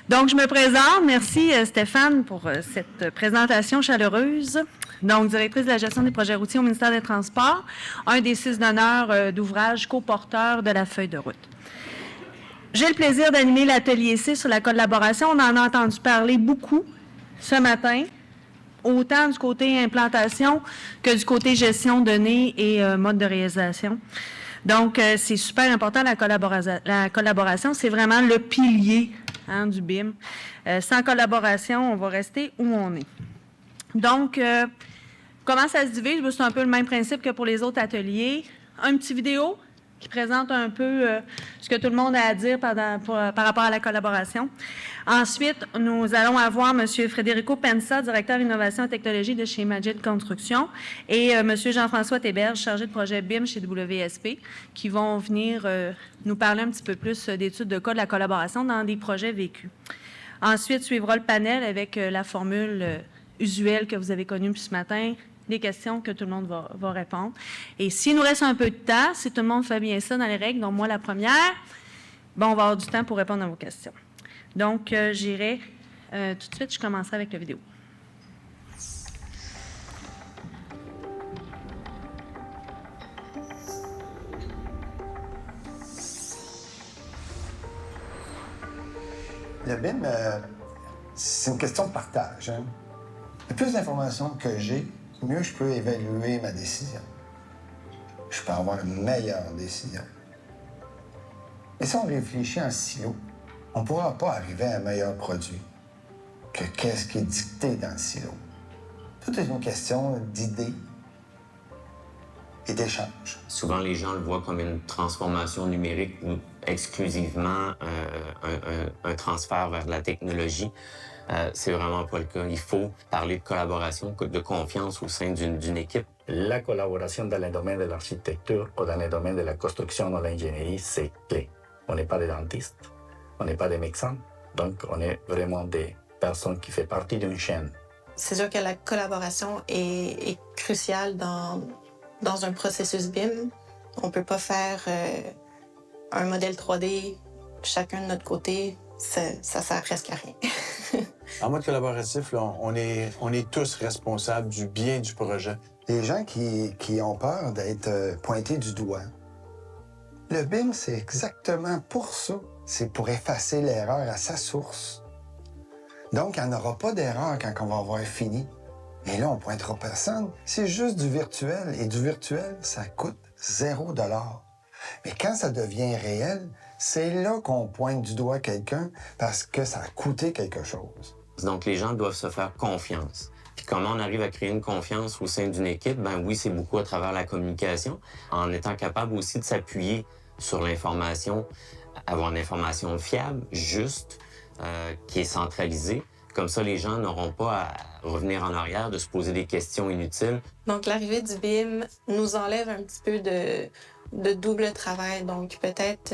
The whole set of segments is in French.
Donc, je me présente. Merci Stéphane pour cette présentation chaleureuse. Donc, directrice de la gestion des projets routiers au ministère des Transports, un des 6 donneurs d'ouvrage co-porteurs de la feuille de route. J'ai le plaisir d'animer l'atelier C sur la collaboration. On en a entendu parler beaucoup ce matin, autant du côté implantation que du côté gestion de données et mode de réalisation. Donc, c'est super important la collaboration. C'est vraiment le pilier du BIM. Sans collaboration, on va rester où on est. Donc, comment ça se divise? C'est un peu le même principe que pour les autres ateliers. Un petit vidéo qui présente un peu ce que tout le monde a à dire par rapport à la collaboration. Ensuite, nous allons avoir M. Federico Pensa, directeur innovation et technologie de chez Magid Construction, et M. Jean-François Théberge, chargé de projet BIM chez WSP, qui vont venir nous parler un petit peu plus d'études de cas de la collaboration dans des projets vécus. Ensuite, suivra le panel avec la formule usuelle que vous avez connue ce matin, des questions que tout le monde va répondre. Et s'il nous reste un peu de temps, si tout le monde fait bien ça dans les règles, donc moi la première, on va avoir du temps pour répondre à vos questions. Donc, j'irai tout de suite, je commencerai avec la vidéo. Le BIM, c'est une question de partage. Hein? Le plus d'informations que j'ai, mieux je peux évaluer ma décision. Je peux avoir une meilleure décision. Et si on réfléchit en silo, on ne pourra pas arriver à un meilleur produit que qu'est-ce qui est dicté dans le silo. Tout est une question d'idées et d'échanges. Souvent, les gens le voient comme une transformation numérique ou exclusivement un transfert vers la technologie. C'est vraiment pas le cas. Il faut parler de collaboration, de confiance au sein d'une équipe. La collaboration dans le domaine de l'architecture ou dans le domaine de la construction ou de l'ingénierie, c'est clé. On n'est pas des dentistes, on n'est pas des médecins, donc on est vraiment des personnes qui font partie d'une chaîne. C'est sûr que la collaboration est cruciale dans un processus BIM. On ne peut pas faire un modèle 3D chacun de notre côté, ça sert presque à rien. En mode collaboratif, là, on est tous responsables du bien du projet. Les gens qui ont peur d'être pointés du doigt, le BIM, c'est exactement pour ça. C'est pour effacer l'erreur à sa source. Donc, il n'y en aura pas d'erreur quand on va avoir fini. Et là, on ne pointera personne. C'est juste du virtuel. Et du virtuel, ça coûte 0 $. Mais quand ça devient réel, c'est là qu'on pointe du doigt quelqu'un parce que ça a coûté quelque chose. Donc, les gens doivent se faire confiance. Puis comment on arrive à créer une confiance au sein d'une équipe? Ben oui, c'est beaucoup à travers la communication, en étant capable aussi de s'appuyer sur l'information, avoir une information fiable, juste, qui est centralisée. Comme ça, les gens n'auront pas à revenir en arrière, de se poser des questions inutiles. Donc, l'arrivée du BIM nous enlève un petit peu de double travail. Donc, peut-être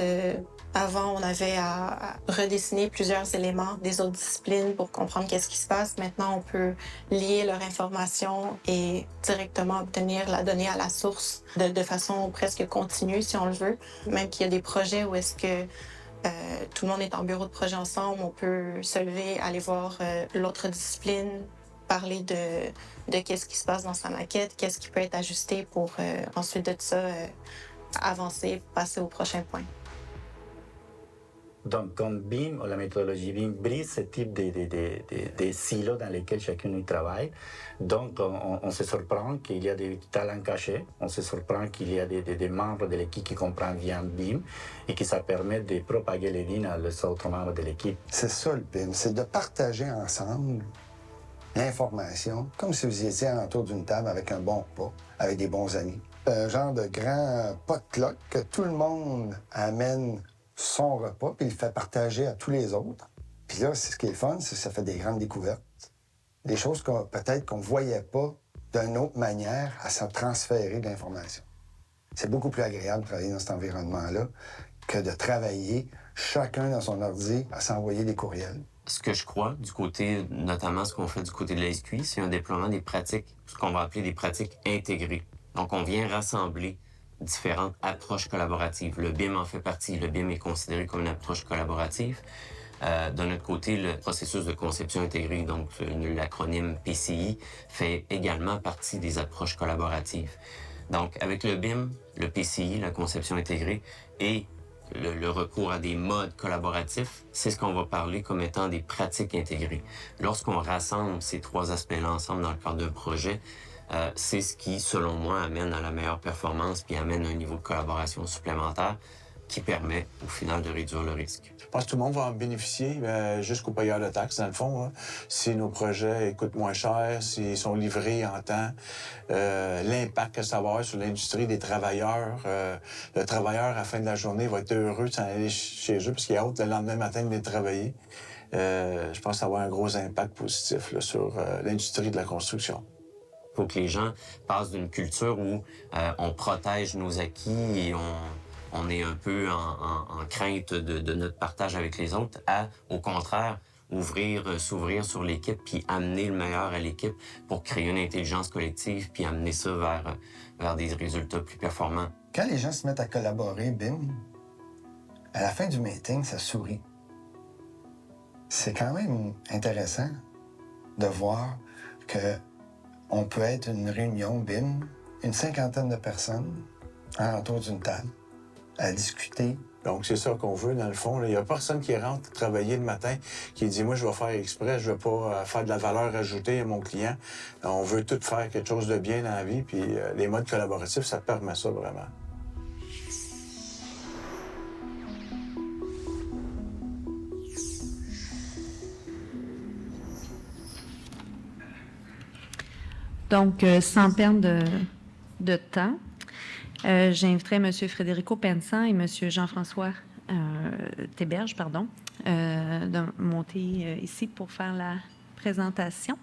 avant, on avait à redessiner plusieurs éléments des autres disciplines pour comprendre qu'est-ce qui se passe. Maintenant, on peut lier leur information et directement obtenir la donnée à la source de façon presque continue, si on le veut. Même qu'il y a des projets où est-ce que tout le monde est en bureau de projet ensemble, on peut se lever, aller voir l'autre discipline, parler de qu'est-ce qui se passe dans sa maquette, qu'est-ce qui peut être ajusté pour ensuite de ça avancer, passer au prochain point. Donc, comme BIM ou la méthodologie BIM brise ce type de silos dans lesquels chacun y travaille, donc on se surprend qu'il y a des talents cachés, on se surprend qu'il y a des membres de l'équipe qui comprennent bien BIM et que ça permet de propager les BIM aux autres membres de l'équipe. C'est ça le BIM, c'est de partager ensemble l'information, comme si vous étiez autour d'une table avec un bon repas, avec des bons amis. Un genre de grand potluck que tout le monde amène son repas, puis il le fait partager à tous les autres. Puis là, ce qui est le fun, c'est que ça fait des grandes découvertes. Des choses peut-être qu'on ne voyait pas d'une autre manière à se transférer de l'information. C'est beaucoup plus agréable de travailler dans cet environnement-là que de travailler chacun dans son ordi à s'envoyer des courriels. Ce que je crois, du côté, notamment ce qu'on fait du côté de la SQI, c'est un déploiement des pratiques, ce qu'on va appeler des pratiques intégrées. Donc, on vient rassembler différentes approches collaboratives. Le BIM en fait partie. Le BIM est considéré comme une approche collaborative. De notre côté, le processus de conception intégrée, donc l'acronyme PCI, fait également partie des approches collaboratives. Donc, avec le BIM, le PCI, la conception intégrée, et le recours à des modes collaboratifs, c'est ce qu'on va parler comme étant des pratiques intégrées. Lorsqu'on rassemble ces trois aspects-là ensemble dans le cadre d'un projet, c'est ce qui, selon moi, amène à la meilleure performance puis amène un niveau de collaboration supplémentaire qui permet, au final, de réduire le risque. Je pense que tout le monde va en bénéficier jusqu'aux payeurs de taxes, dans le fond. Hein. Si nos projets coûtent moins cher, s'ils sont livrés en temps, l'impact que ça va avoir sur l'industrie des travailleurs. Le travailleur, à la fin de la journée, va être heureux de s'en aller chez eux parce qu'il a hâte le lendemain matin de venir travailler. Je pense que ça va avoir un gros impact positif là, sur l'industrie de la construction. Il faut que les gens passent d'une culture où on protège nos acquis et on est un peu en crainte de notre partage avec les autres, à, au contraire, s'ouvrir sur l'équipe puis amener le meilleur à l'équipe pour créer une intelligence collective puis amener ça vers des résultats plus performants. Quand les gens se mettent à collaborer, BIM, à la fin du meeting, ça sourit. C'est quand même intéressant de voir que on peut être une réunion BIM, une cinquantaine de personnes autour d'une table, à discuter. Donc, c'est ça qu'on veut, dans le fond. Il n'y a personne qui rentre travailler le matin qui dit « Moi, je vais faire exprès, je ne vais pas faire de la valeur ajoutée à mon client. » On veut tout faire quelque chose de bien dans la vie, puis les modes collaboratifs, ça permet ça vraiment. Donc, sans perdre de temps, j'inviterai M. Frédérico Pensan et M. Jean-François Théberge, de monter ici pour faire la présentation.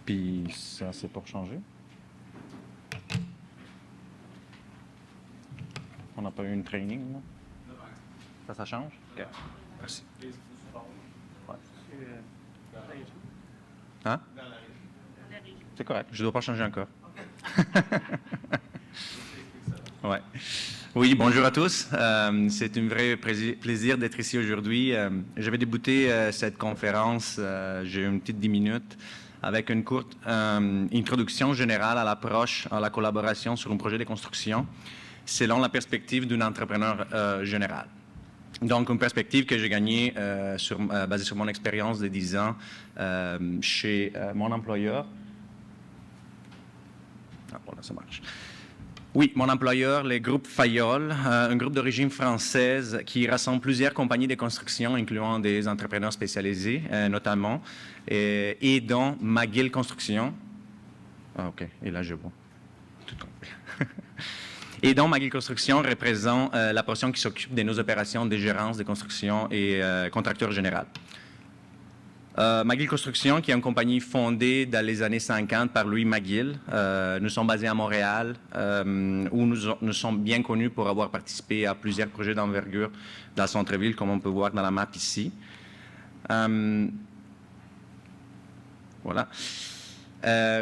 Puis ça, c'est pour changer. On n'a pas eu une training, là? Ça change? OK. Merci. Ouais. Hein? C'est correct. Je ne dois pas changer encore. Ouais. Oui, bonjour à tous. C'est un vrai plaisir d'être ici aujourd'hui. Je vais débuter cette conférence, j'ai une petite 10 minutes, avec une courte introduction générale à l'approche, à la collaboration sur un projet de construction, selon la perspective d'un entrepreneur général. Donc, une perspective que j'ai gagnée basée sur mon expérience de 10 ans chez mon employeur. Ah, voilà, ça marche. Oui, mon employeur, le groupe Fayolle, un groupe d'origine française qui rassemble plusieurs compagnies de construction, incluant des entrepreneurs spécialisés, notamment, et dont McGill Construction. Ah, OK, et là, je vois. Tout compris. Et dont McGill Construction représente la portion qui s'occupe de nos opérations de gérance de construction et contracteur général. McGill Construction, qui est une compagnie fondée dans les années 50 par Louis McGill. Nous sommes basés à Montréal, où nous sommes bien connus pour avoir participé à plusieurs projets d'envergure dans le centre-ville, comme on peut voir dans la map ici. Voilà.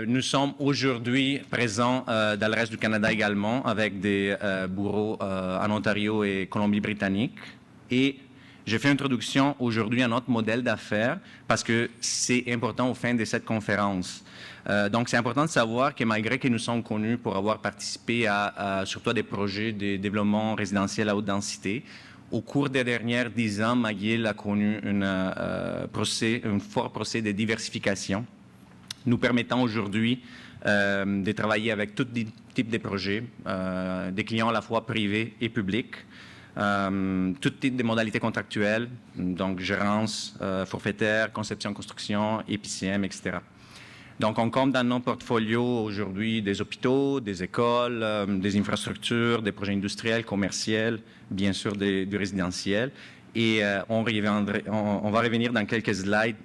Nous sommes aujourd'hui présents dans le reste du Canada également, avec des bureaux en Ontario et Colombie-Britannique. Et j'ai fait une introduction aujourd'hui à notre modèle d'affaires parce que c'est important au fin de cette conférence. Donc, c'est important de savoir que malgré que nous sommes connus pour avoir participé surtout à des projets de développement résidentiel à haute densité, au cours des dernières 10 ans, McGill a connu un fort procès de diversification, nous permettant aujourd'hui de travailler avec tout type de projets, des clients à la fois privés et publics, tout type de modalités contractuelles, donc gérance, forfaitaire, conception, construction, EPCM, etc. Donc, on compte dans nos portfolios aujourd'hui des hôpitaux, des écoles, des infrastructures, des projets industriels, commerciaux, bien sûr du résidentiel. Et on va revenir dans quelques slides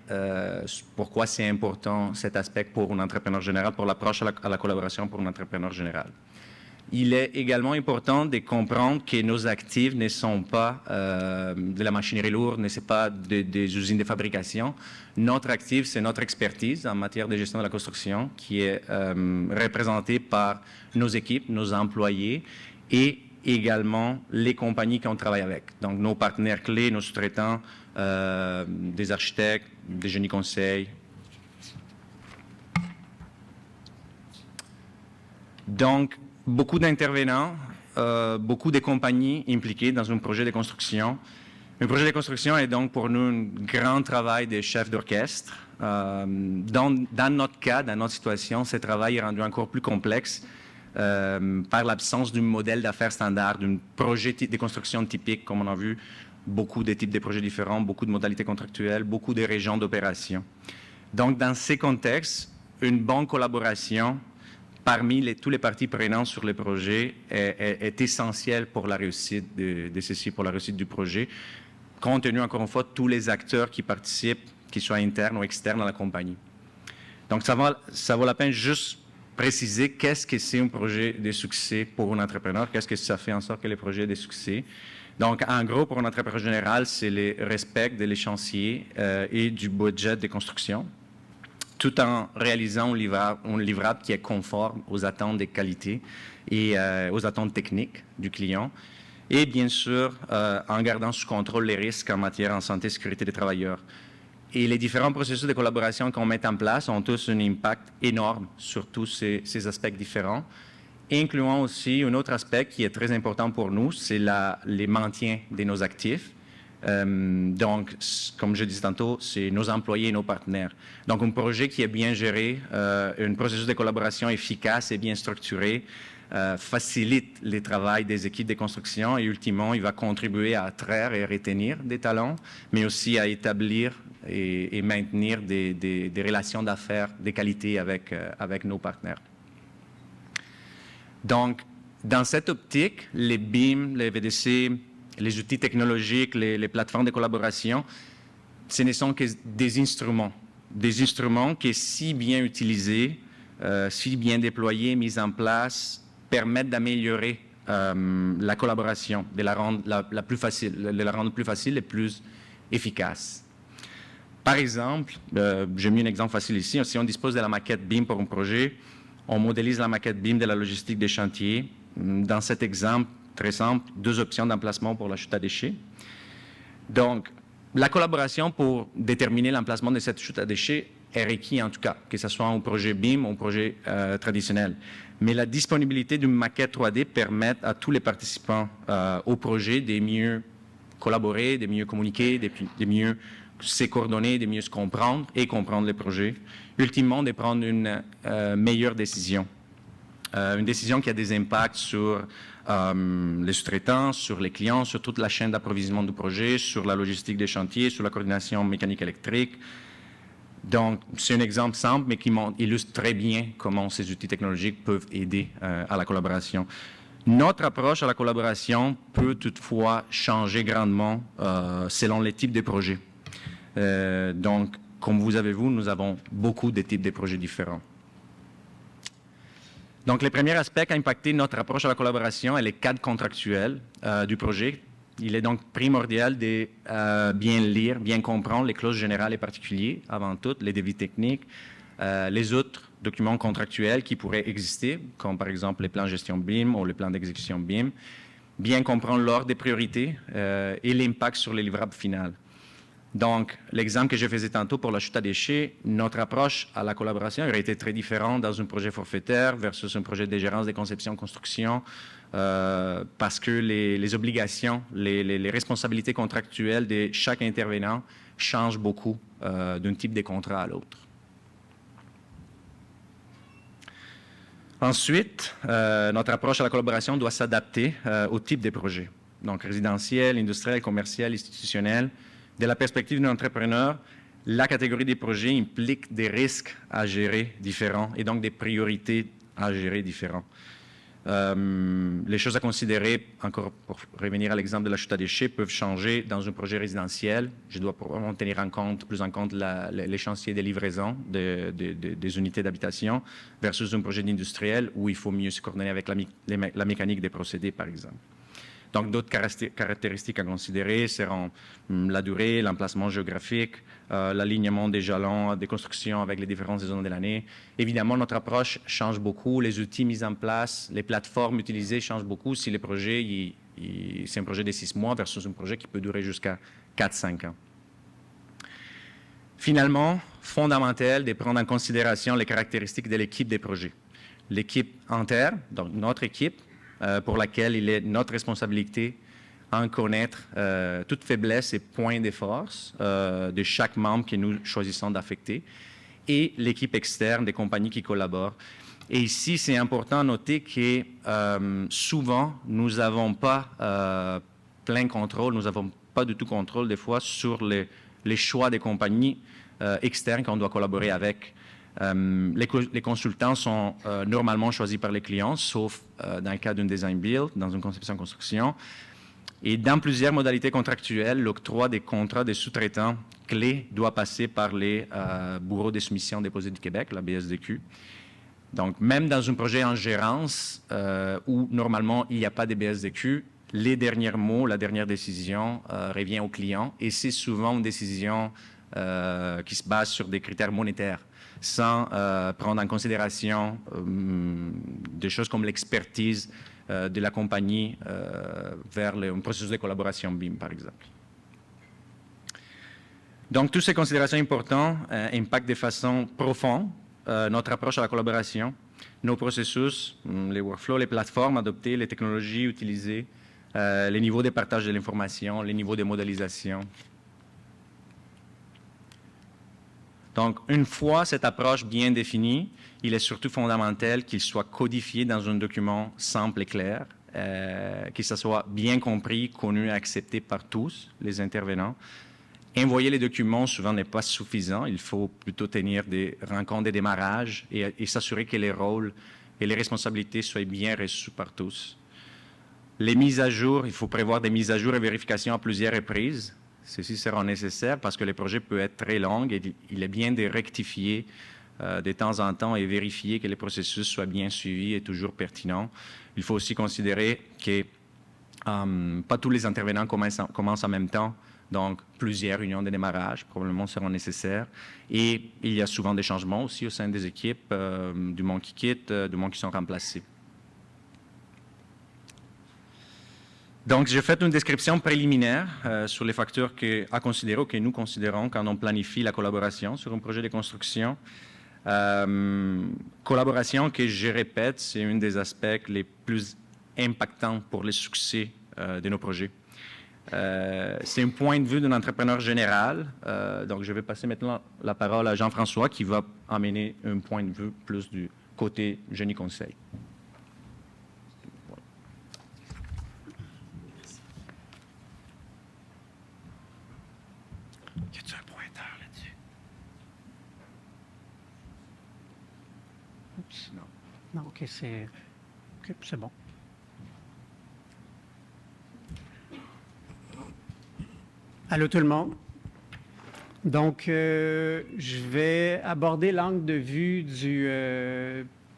pourquoi c'est important cet aspect pour un entrepreneur général, pour l'approche à la collaboration pour un entrepreneur général. il est également important de comprendre que nos actifs ne sont pas de la machinerie lourde, ne sont pas des usines de fabrication. Notre actif, c'est notre expertise en matière de gestion de la construction qui est représentée par nos équipes, nos employés et également les compagnies qu'on travaille avec. Donc, nos partenaires clés, nos sous-traitants, des architectes, des génies conseils. Donc, beaucoup d'intervenants, beaucoup de compagnies impliquées dans un projet de construction. Un projet de construction est donc pour nous un grand travail de chef d'orchestre. Dans notre cas, dans notre situation, ce travail est rendu encore plus complexe par l'absence d'un modèle d'affaires standard, d'un projet de construction typique, comme on a vu, beaucoup de types de projets différents, beaucoup de modalités contractuelles, beaucoup de régions d'opération. Donc, dans ces contextes, une bonne collaboration parmi tous les parties prenantes sur le projet est essentielle pour la réussite de ceci, pour la réussite du projet, compte tenu, encore une fois, de tous les acteurs qui participent, qu'ils soient internes ou externes à la compagnie. Donc, ça vaut la peine juste préciser qu'est-ce que c'est un projet de succès pour un entrepreneur, qu'est-ce que ça fait en sorte que le projet est de succès. Donc, en gros, pour un entrepreneur général, c'est le respect des chantiers et du budget de construction, tout en réalisant un livrable qui est conforme aux attentes de qualité et aux attentes techniques du client. Et bien sûr, en gardant sous contrôle les risques en matière de santé et sécurité des travailleurs. Et les différents processus de collaboration qu'on met en place ont tous un impact énorme sur tous ces aspects différents, incluant aussi un autre aspect qui est très important pour nous, c'est le maintien de nos actifs. Donc, comme je disais tantôt, c'est nos employés et nos partenaires. Donc, un projet qui est bien géré, un processus de collaboration efficace et bien structuré, facilite le travail des équipes de construction et ultimement, il va contribuer à attraire et retenir des talents, mais aussi à établir et maintenir des relations d'affaires de qualité avec nos partenaires. Donc, dans cette optique, les BIM, les VDC, les outils technologiques, les plateformes de collaboration, ce ne sont que des instruments qui, si bien utilisés, si bien déployés, mis en place, permettent d'améliorer la collaboration, de la rendre plus facile et plus efficace. Par exemple, j'ai mis un exemple facile ici, si on dispose de la maquette BIM pour un projet, on modélise la maquette BIM de la logistique des chantiers. Dans cet exemple très simple, 2 options d'emplacement pour la chute à déchets. Donc, la collaboration pour déterminer l'emplacement de cette chute à déchets est requise en tout cas, que ce soit un projet BIM ou un projet traditionnel. Mais la disponibilité d'une maquette 3D permet à tous les participants au projet de mieux collaborer, de mieux communiquer, de mieux se coordonner, de mieux se comprendre et comprendre le projet. Ultimement, de prendre une meilleure décision. Une décision qui a des impacts sur les sous-traitants, sur les clients, sur toute la chaîne d'approvisionnement du projet, sur la logistique des chantiers, sur la coordination mécanique électrique. Donc, c'est un exemple simple, mais qui illustre très bien comment ces outils technologiques peuvent aider à la collaboration. Notre approche à la collaboration peut toutefois changer grandement selon les types de projets. Donc, comme vous avez vu, nous avons beaucoup de types de projets différents. Donc, le premier aspect qui a impacté notre approche à la collaboration est le cadre contractuel du projet. Il est donc primordial de bien lire, bien comprendre les clauses générales et particulières, avant tout, les devis techniques, les autres documents contractuels qui pourraient exister, comme par exemple les plans de gestion BIM ou les plans d'exécution BIM, bien comprendre l'ordre des priorités et l'impact sur les livrables finaux. Donc, l'exemple que je faisais tantôt pour la chute à déchets, notre approche à la collaboration aurait été très différente dans un projet forfaitaire versus un projet de gérance des conceptions-construction parce que les obligations, les responsabilités contractuelles de chaque intervenant changent beaucoup d'un type de contrat à l'autre. Ensuite, notre approche à la collaboration doit s'adapter au type de projet, donc résidentiel, industriel, commercial, institutionnel. De la perspective d'un entrepreneur, la catégorie des projets implique des risques à gérer différents et donc des priorités à gérer différents. Les choses à considérer, encore pour revenir à l'exemple de la chute à déchets, peuvent changer dans un projet résidentiel. Je dois probablement tenir plus en compte l'échéancier des livraisons des unités d'habitation versus un projet industriel où il faut mieux se coordonner avec la mécanique des procédés, par exemple. Donc, d'autres caractéristiques à considérer seront la durée, l'emplacement géographique, l'alignement des jalons des constructions avec les différentes saisons de l'année. Évidemment, notre approche change beaucoup. Les outils mis en place, les plateformes utilisées changent beaucoup si le projet, c'est un projet de 6 mois versus un projet qui peut durer jusqu'à 4-5 ans. Finalement, fondamental de prendre en considération les caractéristiques de l'équipe des projets. L'équipe interne, donc notre équipe, pour laquelle il est notre responsabilité en connaître toutes faiblesses et points de force de chaque membre que nous choisissons d'affecter, et l'équipe externe des compagnies qui collaborent. Et ici, c'est important de noter que souvent, nous n'avons pas plein contrôle, nous n'avons pas du tout contrôle des fois sur les choix des compagnies externes qu'on doit collaborer avec. Les consultants sont normalement choisis par les clients, sauf dans le cas d'un design build, dans une conception-construction. Et dans plusieurs modalités contractuelles, l'octroi des contrats des sous-traitants clés doit passer par les bureaux de soumission déposés du Québec, la BSDQ. Donc, même dans un projet en gérance où normalement il n'y a pas de BSDQ, les derniers mots, la dernière décision revient au client, et c'est souvent une décision qui se base sur des critères monétaires, sans prendre en considération des choses comme l'expertise de la compagnie vers un processus de collaboration BIM, par exemple. Donc, toutes ces considérations importantes impactent de façon profonde notre approche à la collaboration, nos processus, les workflows, les plateformes adoptées, les technologies utilisées, les niveaux de partage de l'information, les niveaux de modélisation. Donc, une fois cette approche bien définie, il est surtout fondamental qu'il soit codifié dans un document simple et clair, que ça soit bien compris, connu et accepté par tous les intervenants. Envoyer les documents, souvent, n'est pas suffisant. Il faut plutôt tenir des rencontres de démarrage et s'assurer que les rôles et les responsabilités soient bien reçus par tous. Les mises à jour, il faut prévoir des mises à jour et vérifications à plusieurs reprises. Ceci sera nécessaire parce que le projet peut être très long et il est bien de rectifier de temps en temps et vérifier que les processus soient bien suivis et toujours pertinents. Il faut aussi considérer que pas tous les intervenants commencent en même temps, donc plusieurs réunions de démarrage probablement seront nécessaires. Et il y a souvent des changements aussi au sein des équipes, du monde qui quitte, du monde qui sont remplacés. Donc, j'ai fait une description préliminaire sur les facteurs à considérer ou que nous considérons quand on planifie la collaboration sur un projet de construction. Collaboration que, je répète, c'est un des aspects les plus impactants pour le succès de nos projets. C'est un point de vue d'un entrepreneur général. Donc, je vais passer maintenant la parole à Jean-François qui va amener un point de vue plus du côté génie conseil. Y a-t-il un pointeur là-dessus? Oups, non. Non, OK, c'est bon. Allô tout le monde. Donc, je vais aborder l'angle de vue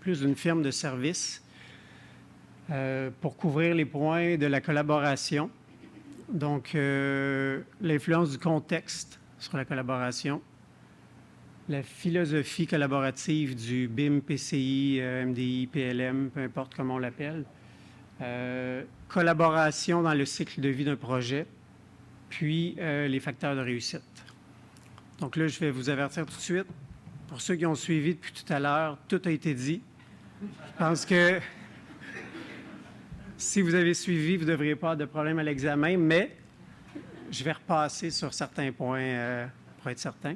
plus d'une firme de service pour couvrir les points de la collaboration. Donc, l'influence du contexte sur la collaboration, la philosophie collaborative du BIM, PCI, MDI, PLM, peu importe comment on l'appelle, collaboration dans le cycle de vie d'un projet, puis les facteurs de réussite. Donc là, je vais vous avertir tout de suite. Pour ceux qui ont suivi depuis tout à l'heure, tout a été dit. Je pense que si vous avez suivi, vous ne devriez pas avoir de problème à l'examen, mais je vais repasser sur certains points pour être certain.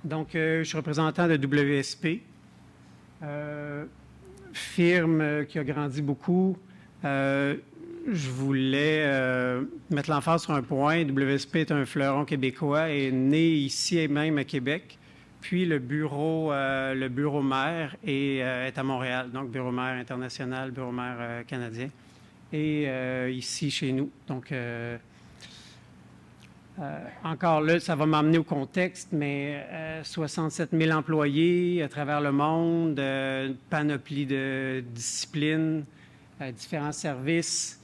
Donc, je suis représentant de WSP, firme qui a grandi beaucoup. Je voulais mettre l'emphase sur un point. WSP est un fleuron québécois et né ici et même à Québec. puis le bureau mère est à Montréal, donc bureau mère international, bureau mère canadien, et ici chez nous. Donc, encore là, ça va m'amener au contexte, mais 67 000 employés à travers le monde, une panoplie de disciplines, différents services.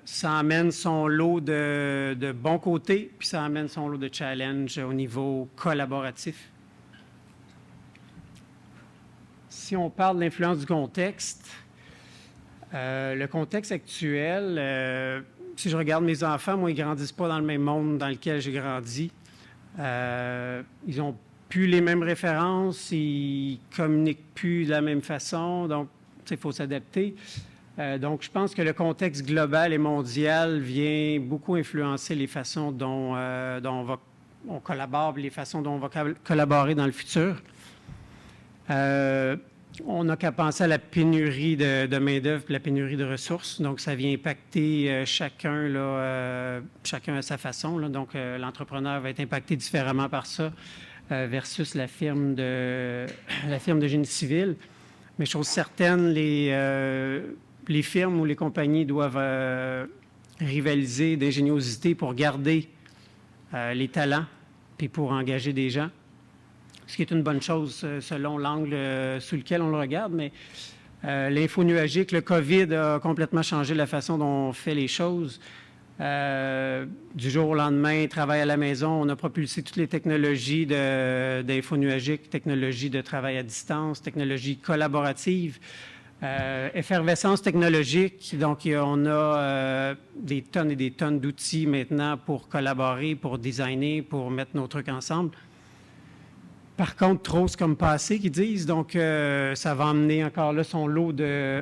Ça amène son lot de bons côtés, puis ça amène son lot de challenges au niveau collaboratif. Si on parle de l'influence du contexte, le contexte actuel, si je regarde mes enfants, moi, ils ne grandissent pas dans le même monde dans lequel j'ai grandi. Ils n'ont plus les mêmes références, ils ne communiquent plus de la même façon, donc il faut s'adapter. Donc, je pense que le contexte global et mondial vient beaucoup influencer les façons dont on collabore, les façons dont on va collaborer dans le futur. On n'a qu'à penser à la pénurie de main-d'œuvre et la pénurie de ressources. Donc, ça vient impacter chacun à sa façon. Là. Donc, l'entrepreneur va être impacté différemment par ça versus la firme de génie civil. Mais chose certaine, les firmes ou les compagnies doivent rivaliser d'ingéniosité pour garder les talents puis pour engager des gens. Ce qui est une bonne chose selon l'angle sous lequel on le regarde, mais l'info nuagique, le COVID a complètement changé la façon dont on fait les choses. Du jour au lendemain, travail à la maison, on a propulsé toutes les technologies d'info nuagique, technologies de travail à distance, technologies collaboratives, effervescence technologique. Donc, on a des tonnes et des tonnes d'outils maintenant pour collaborer, pour designer, pour mettre nos trucs ensemble. Par contre, trop, c'est comme passé, qu'ils disent. Donc, ça va emmener encore là son lot de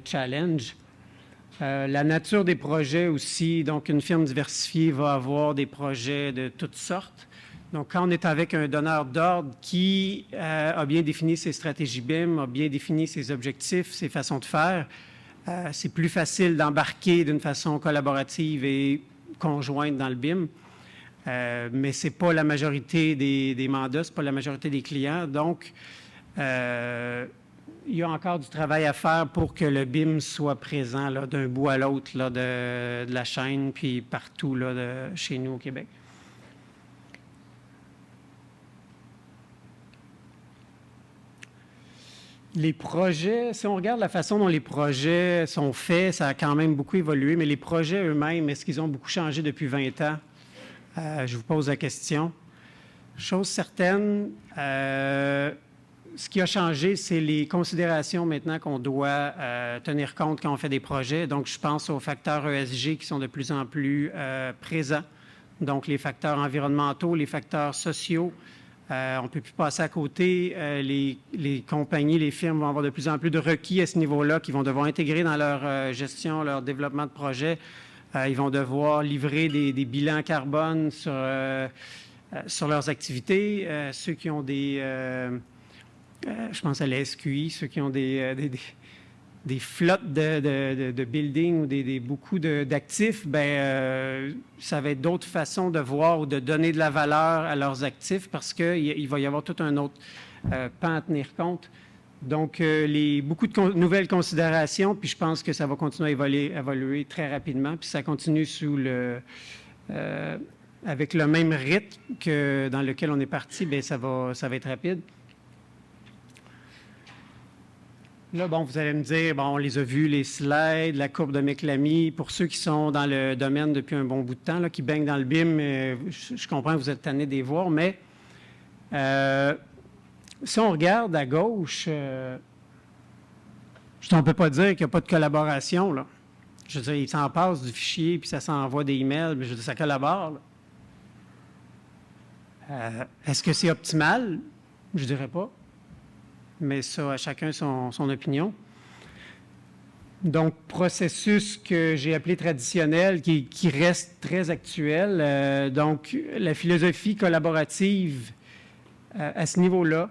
challenges. La nature des projets aussi. Donc, une firme diversifiée va avoir des projets de toutes sortes. Donc, quand on est avec un donneur d'ordre qui a bien défini ses stratégies BIM, a bien défini ses objectifs, ses façons de faire, c'est plus facile d'embarquer d'une façon collaborative et conjointe dans le BIM. Mais ce n'est pas la majorité des mandats, ce n'est pas la majorité des clients. Donc, il y a encore du travail à faire pour que le BIM soit présent là, d'un bout à l'autre là, de la chaîne, puis partout là, chez nous au Québec. Les projets, si on regarde la façon dont les projets sont faits, ça a quand même beaucoup évolué, mais les projets eux-mêmes, est-ce qu'ils ont beaucoup changé depuis 20 ans? Je vous pose la question. Chose certaine, ce qui a changé, c'est les considérations maintenant qu'on doit tenir compte quand on fait des projets. Donc, je pense aux facteurs ESG qui sont de plus en plus présents. Donc, les facteurs environnementaux, les facteurs sociaux. On ne peut plus passer à côté. Les compagnies, les firmes vont avoir de plus en plus de requis à ce niveau-là qu'ils vont devoir intégrer dans leur gestion, leur développement de projet. Ils vont devoir livrer des bilans carbone sur leurs activités. Ceux qui ont je pense à la SQI, ceux qui ont des flottes de buildings ou beaucoup d'actifs, ça va être d'autres façons de voir ou de donner de la valeur à leurs actifs parce qu'il va y avoir tout un autre pan à tenir compte. Donc, beaucoup de nouvelles considérations, puis je pense que ça va continuer à évoluer très rapidement, puis ça continue avec le même rythme que dans lequel on est parti, ça va être rapide. Là, vous allez me dire, on les a vus, les slides, la courbe de McLamy. Pour ceux qui sont dans le domaine depuis un bon bout de temps, là, qui baignent dans le BIM, je comprends que vous êtes tannés de les voir, mais si on regarde à gauche, on ne peut pas dire qu'il n'y a pas de collaboration. Là. Je veux dire, il s'en passe du fichier, puis ça s'envoie des emails, mais je veux dire, ça collabore. Est-ce que c'est optimal? Je ne dirais pas. Mais ça, à chacun son opinion. Donc, processus que j'ai appelé traditionnel, qui reste très actuel. Donc, la philosophie collaborative à ce niveau-là,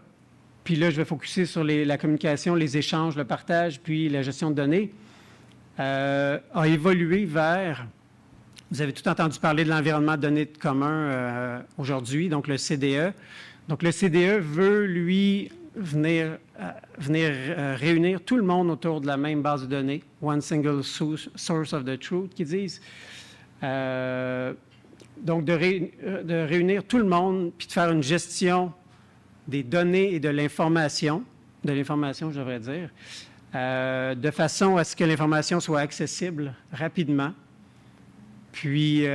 puis là, je vais focusser sur la communication, les échanges, le partage, puis la gestion de données, a évolué vers Vous avez tout entendu parler de l'environnement de données de commun aujourd'hui, donc le CDE. Donc, le CDE veut, lui, venir réunir tout le monde autour de la même base de données, one single source of the truth, qu'ils disent. Donc, de réunir tout le monde, puis de faire une gestion des données et de l'information, je devrais dire, de façon à ce que l'information soit accessible rapidement, puis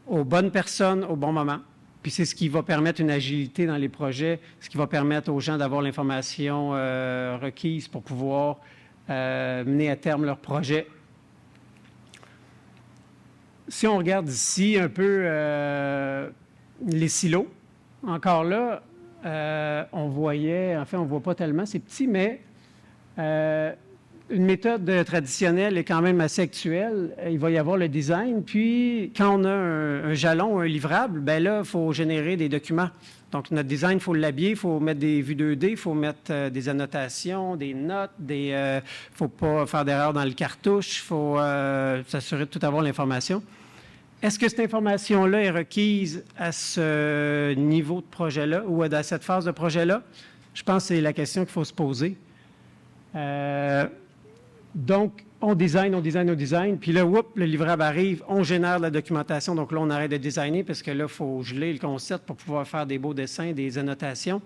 aux bonnes personnes au bon moment. Puis c'est ce qui va permettre une agilité dans les projets, ce qui va permettre aux gens d'avoir l'information requise pour pouvoir mener à terme leur projet. Si on regarde ici un peu les silos, encore là, on voyait, en fait, on ne voit pas tellement, c'est petit, mais une méthode traditionnelle est quand même assez actuelle. Il va y avoir le design, puis quand on a un jalon, un livrable, bien là, il faut générer des documents. Donc, notre design, il faut l'habiller, il faut mettre des vues 2D, il faut mettre des annotations, des notes, il ne faut pas faire d'erreur dans le cartouche, il faut s'assurer de tout avoir l'information. Est-ce que cette information-là est requise à ce niveau de projet-là ou à cette phase de projet-là? Je pense que c'est la question qu'il faut se poser. Donc, on design, puis là, le livrable arrive, on génère de la documentation, donc là, on arrête de designer parce que là, il faut geler le concept pour pouvoir faire des beaux dessins, des annotations,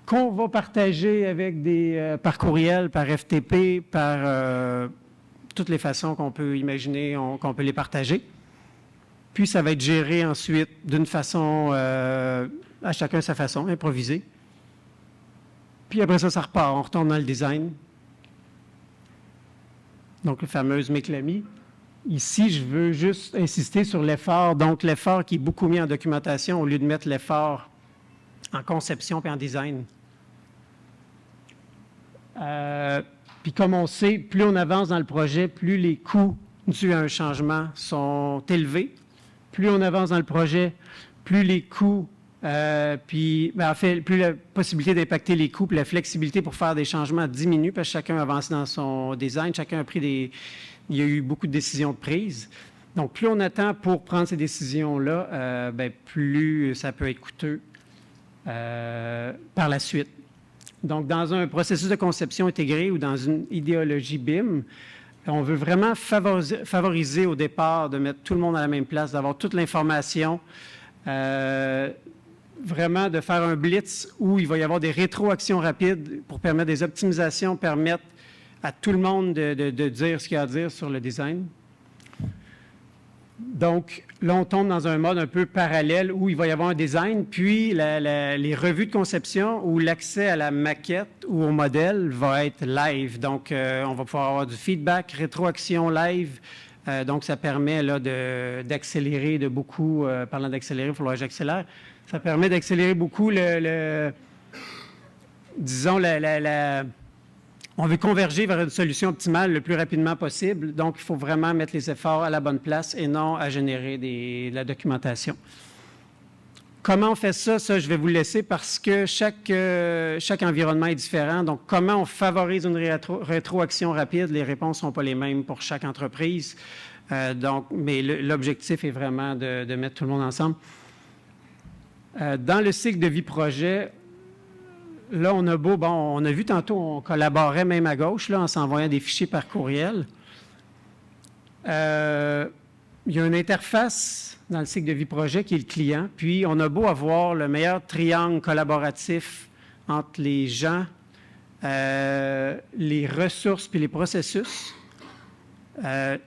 qu'on va partager avec par courriel, par FTP, par toutes les façons qu'on peut imaginer, qu'on peut les partager. Puis, ça va être géré ensuite d'une façon, à chacun sa façon, improvisée. Puis après ça repart, on retourne dans le design. Donc, la fameuse méclamie. Ici, je veux juste insister sur l'effort. Donc, l'effort qui est beaucoup mis en documentation au lieu de mettre l'effort en conception et en design. Puis, comme on sait, plus on avance dans le projet, plus les coûts dus à un changement sont élevés. Plus on avance dans le projet, plus les coûts, plus la possibilité d'impacter les coûts, puis la flexibilité pour faire des changements diminue parce que chacun avance dans son design, chacun a pris il y a eu beaucoup de décisions de prise. Donc, plus on attend pour prendre ces décisions-là, plus ça peut être coûteux par la suite. Donc, dans un processus de conception intégré ou dans une idéologie BIM, on veut vraiment favoriser au départ de mettre tout le monde à la même place, d'avoir toute l'information, vraiment de faire un blitz où il va y avoir des rétroactions rapides pour permettre des optimisations, permettre à tout le monde de dire ce qu'il y a à dire sur le design. Donc, là, on tombe dans un mode un peu parallèle où il va y avoir un design, puis les revues de conception ou l'accès à la maquette ou au modèle va être live. Donc, on va pouvoir avoir du feedback, rétroaction live. Donc, ça permet là, d'accélérer de beaucoup. Parlant d'accélérer, il faudra que j'accélère. Ça permet d'accélérer beaucoup on veut converger vers une solution optimale le plus rapidement possible. Donc, il faut vraiment mettre les efforts à la bonne place et non à générer de la documentation. Comment on fait ça? Ça, je vais vous le laisser parce que chaque environnement est différent. Donc, comment on favorise une rétroaction rapide? Les réponses ne sont pas les mêmes pour chaque entreprise. Mais l'objectif est vraiment de mettre tout le monde ensemble. Dans le cycle de vie projet, là, on a vu tantôt, on collaborait même à gauche, là, en s'envoyant des fichiers par courriel. Il y a une interface dans le cycle de vie projet qui est le client, puis on a beau avoir le meilleur triangle collaboratif entre les gens, les ressources puis les processus.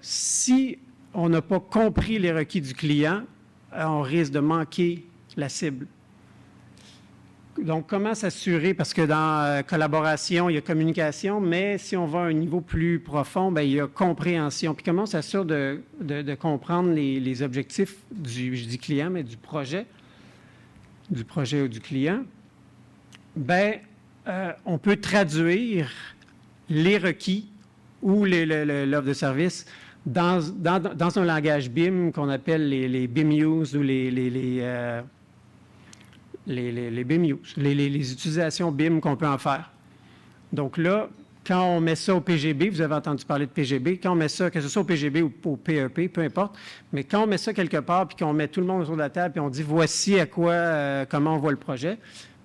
Si on n'a pas compris les requis du client, on risque de manquer la cible. Donc, comment s'assurer? Parce que dans collaboration, il y a communication, mais si on va à un niveau plus profond, bien, il y a compréhension. Puis comment on s'assure de comprendre les objectifs je dis client, mais du projet ou du client? Bien, on peut traduire les requis ou l'offre de service dans un langage BIM qu'on appelle les BIM use ou les BIM use, les utilisations BIM qu'on peut en faire. Donc là, quand on met ça au PGB, vous avez entendu parler de PGB, quand on met ça, que ce soit au PGB ou au PEP, peu importe, mais quand on met ça quelque part, puis qu'on met tout le monde autour de la table, puis on dit voici à quoi, comment on voit le projet,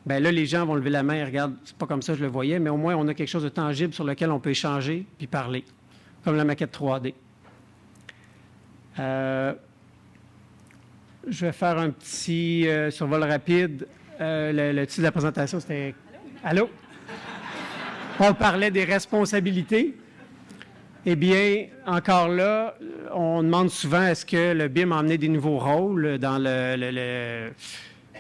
bien là, les gens vont lever la main et regardent, c'est pas comme ça je le voyais, mais au moins on a quelque chose de tangible sur lequel on peut échanger puis parler, comme la maquette 3D. Je vais faire un petit survol rapide. Le titre de la présentation, c'était... Allô? On parlait des responsabilités. Eh bien, encore là, on demande souvent est-ce que le BIM a amené des nouveaux rôles dans le...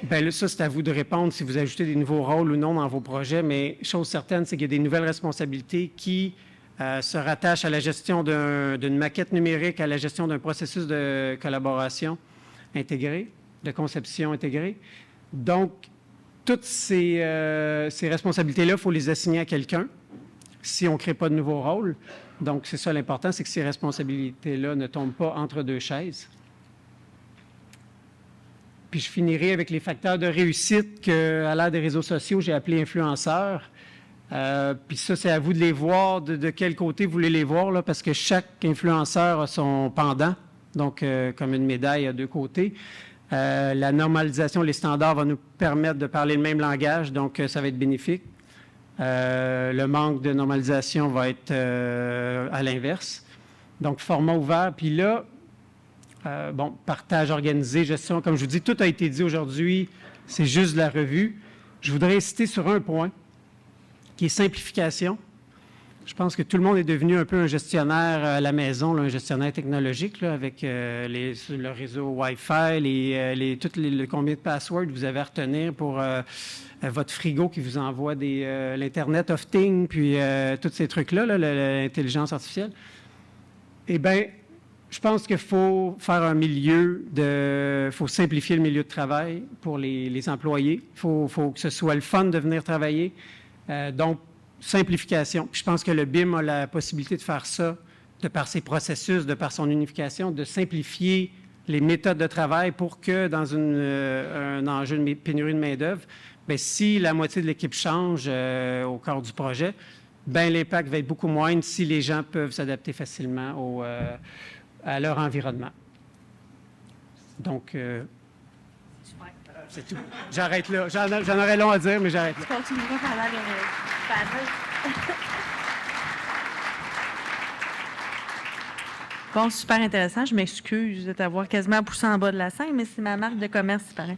Bien là, ça, c'est à vous de répondre si vous ajoutez des nouveaux rôles ou non dans vos projets, mais chose certaine, c'est qu'il y a des nouvelles responsabilités qui se rattachent à la gestion d'une maquette numérique, à la gestion d'un processus de collaboration intégré, de conception intégrée. Donc, toutes ces responsabilités-là, il faut les assigner à quelqu'un si on ne crée pas de nouveaux rôles. Donc, c'est ça l'important, c'est que ces responsabilités-là ne tombent pas entre deux chaises. Puis je finirai avec les facteurs de réussite qu'à l'ère des réseaux sociaux, j'ai appelés influenceurs. Puis ça, c'est à vous de les voir, de quel côté vous voulez les voir, là, parce que chaque influenceur a son pendant, donc comme une médaille à deux côtés. La normalisation, les standards vont nous permettre de parler le même langage, donc ça va être bénéfique. Le manque de normalisation va être à l'inverse. Donc, format ouvert. Puis là, partage organisé, gestion, comme je vous dis, tout a été dit aujourd'hui, c'est juste de la revue. Je voudrais insister sur un point, qui est simplification. Je pense que tout le monde est devenu un peu un gestionnaire à la maison, là, un gestionnaire technologique, là, avec le réseau Wi-Fi, le combien de passwords vous avez à retenir pour votre frigo qui vous envoie l'Internet of Things, puis tous ces trucs-là, l'intelligence artificielle. Eh bien, je pense qu'il faut faire un faut simplifier le milieu de travail pour les employés. Il faut que ce soit le fun de venir travailler. Donc, simplification. Puis je pense que le BIM a la possibilité de faire ça, de par ses processus, de par son unification, de simplifier les méthodes de travail pour que dans un enjeu de pénurie de main-d'œuvre, bien, si la moitié de l'équipe change au cours du projet, bien, l'impact va être beaucoup moindre si les gens peuvent s'adapter facilement à leur environnement. Donc, c'est tout. J'arrête là. J'en aurais long à dire, mais j'arrête là. Tu continueras pendant le panel. Bon, super intéressant. Je m'excuse de t'avoir quasiment poussé en bas de la scène, mais c'est ma marque de commerce, il paraît.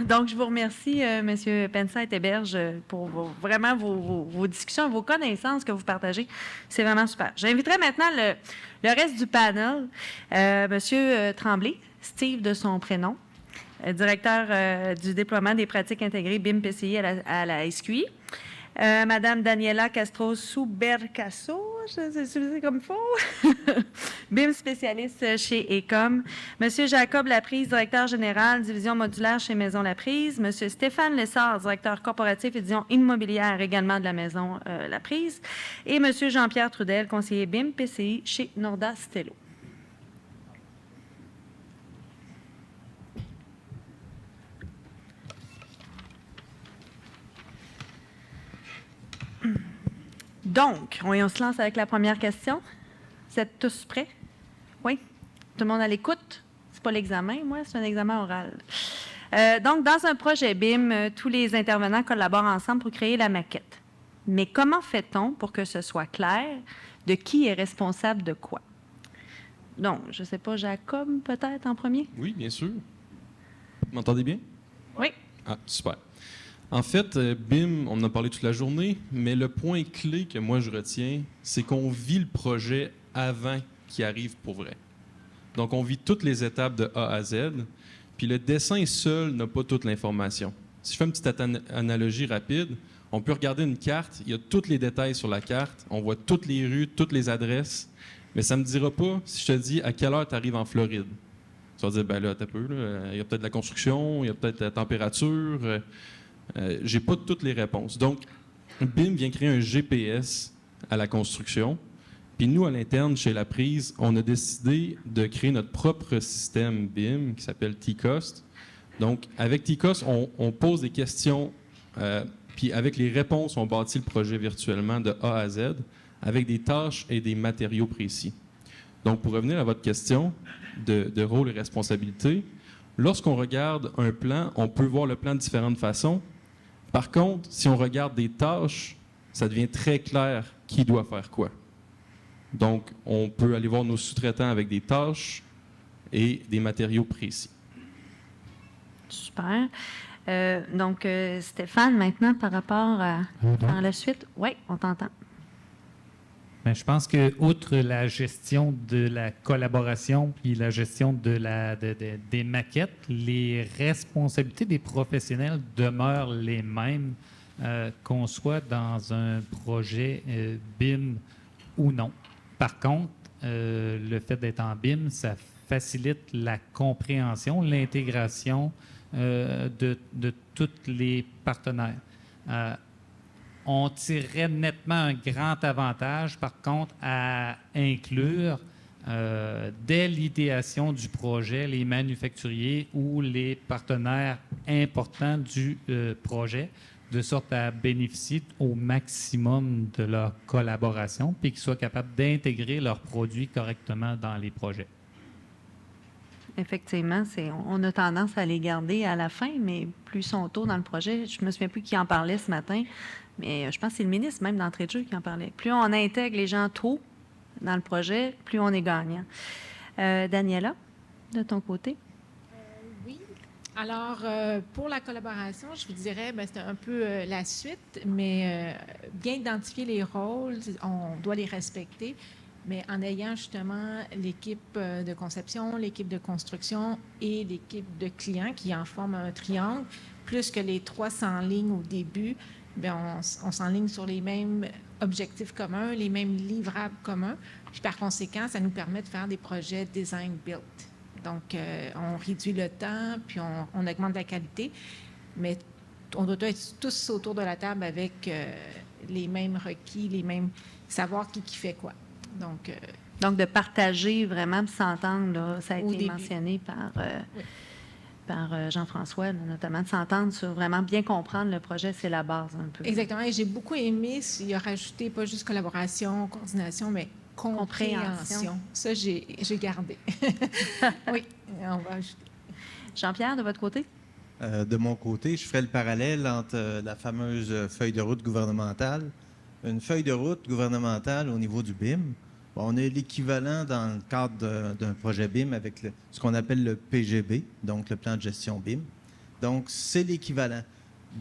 Donc, je vous remercie, M. Pensant et Héberge, pour vraiment vos discussions, vos connaissances que vous partagez. C'est vraiment super. J'inviterai maintenant le reste du panel. M. Tremblay, Steve de son prénom, directeur du déploiement des pratiques intégrées BIM-PCI à la SQI. Madame Daniela Castro-Subercasso, c'est comme faux, BIM spécialiste chez Ecom. Monsieur Jacob Laprise, directeur général, division modulaire chez Maison Laprise. Monsieur Stéphane Lessard, directeur corporatif et division immobilière également de la Maison Laprise. Et Monsieur Jean-Pierre Trudel, conseiller BIM PCI chez Norda Stello. Donc, on se lance avec la première question. Vous êtes tous prêts? Oui? Tout le monde à l'écoute? C'est pas l'examen, moi, c'est un examen oral. Donc, dans un projet BIM, tous les intervenants collaborent ensemble pour créer la maquette. Mais comment fait-on pour que ce soit clair de qui est responsable de quoi? Donc, je ne sais pas, Jacob, peut-être en premier? Oui, bien sûr. Vous m'entendez bien? Oui. Ah, super. En fait, BIM, on en a parlé toute la journée, mais le point clé que moi je retiens, c'est qu'on vit le projet avant qu'il arrive pour vrai. Donc, on vit toutes les étapes de A à Z, puis le dessin seul n'a pas toute l'information. Si je fais une petite analogie rapide, on peut regarder une carte, il y a tous les détails sur la carte, on voit toutes les rues, toutes les adresses, mais ça ne me dira pas si je te dis à quelle heure tu arrives en Floride. Tu vas dire, ben là, t'as peu, là, il y a peut-être la construction, il y a peut-être la température... j'ai pas toutes les réponses. Donc, BIM vient créer un GPS à la construction. Puis nous, à l'interne, chez La Prise, on a décidé de créer notre propre système BIM qui s'appelle TCOST. Donc, avec TCOST, on pose des questions Puis avec les réponses, on bâtit le projet virtuellement de A à Z avec des tâches et des matériaux précis. Donc, pour revenir à votre question de rôle et responsabilité, lorsqu'on regarde un plan, on peut voir le plan de différentes façons. Par contre, si on regarde des tâches, ça devient très clair qui doit faire quoi. Donc, on peut aller voir nos sous-traitants avec des tâches et des matériaux précis. Super. Donc, Stéphane, maintenant, par rapport à la suite. Oui, on t'entend. Bien, je pense que, outre la gestion de la collaboration puis la gestion des maquettes, les responsabilités des professionnels demeurent les mêmes, qu'on soit dans un projet BIM ou non. Par contre, le fait d'être en BIM, ça facilite la compréhension, l'intégration de tous les partenaires. On tirerait nettement un grand avantage, par contre, à inclure dès l'idéation du projet les manufacturiers ou les partenaires importants du projet, de sorte à bénéficier au maximum de leur collaboration, puis qu'ils soient capables d'intégrer leurs produits correctement dans les projets. Effectivement, on a tendance à les garder à la fin, mais plus ils sont tôt dans le projet. Je ne me souviens plus qui en parlait ce matin, mais je pense que c'est le ministre même d'entrée de jeu qui en parlait. Plus on intègre les gens tôt dans le projet, plus on est gagnant. Daniela, de ton côté? Oui. Alors, pour la collaboration, je vous dirais, c'est un peu la suite, mais bien identifier les rôles, on doit les respecter. Mais en ayant justement l'équipe de conception, l'équipe de construction et l'équipe de clients qui en forment un triangle, plus que les trois s'enlignent au début, bien, on s'enligne sur les mêmes objectifs communs, les mêmes livrables communs. Puis par conséquent, ça nous permet de faire des projets design-build. Donc, on réduit le temps, puis on augmente la qualité, mais on doit être tous autour de la table avec les mêmes requis, les mêmes savoir qui fait quoi. Donc, de partager vraiment, de s'entendre, là, ça a été mentionné par Jean-François, là, notamment, de s'entendre sur vraiment bien comprendre le projet, c'est la base un peu. Exactement. Et j'ai beaucoup aimé, il a rajouté pas juste collaboration, coordination, mais compréhension. Ça, j'ai gardé. Oui, on va ajouter. Jean-Pierre, de votre côté? De mon côté, je ferai le parallèle entre la fameuse feuille de route gouvernementale. Une feuille de route gouvernementale au niveau du BIM, on a l'équivalent dans le cadre d'un projet BIM avec ce qu'on appelle le PGB, donc le plan de gestion BIM. Donc, c'est l'équivalent.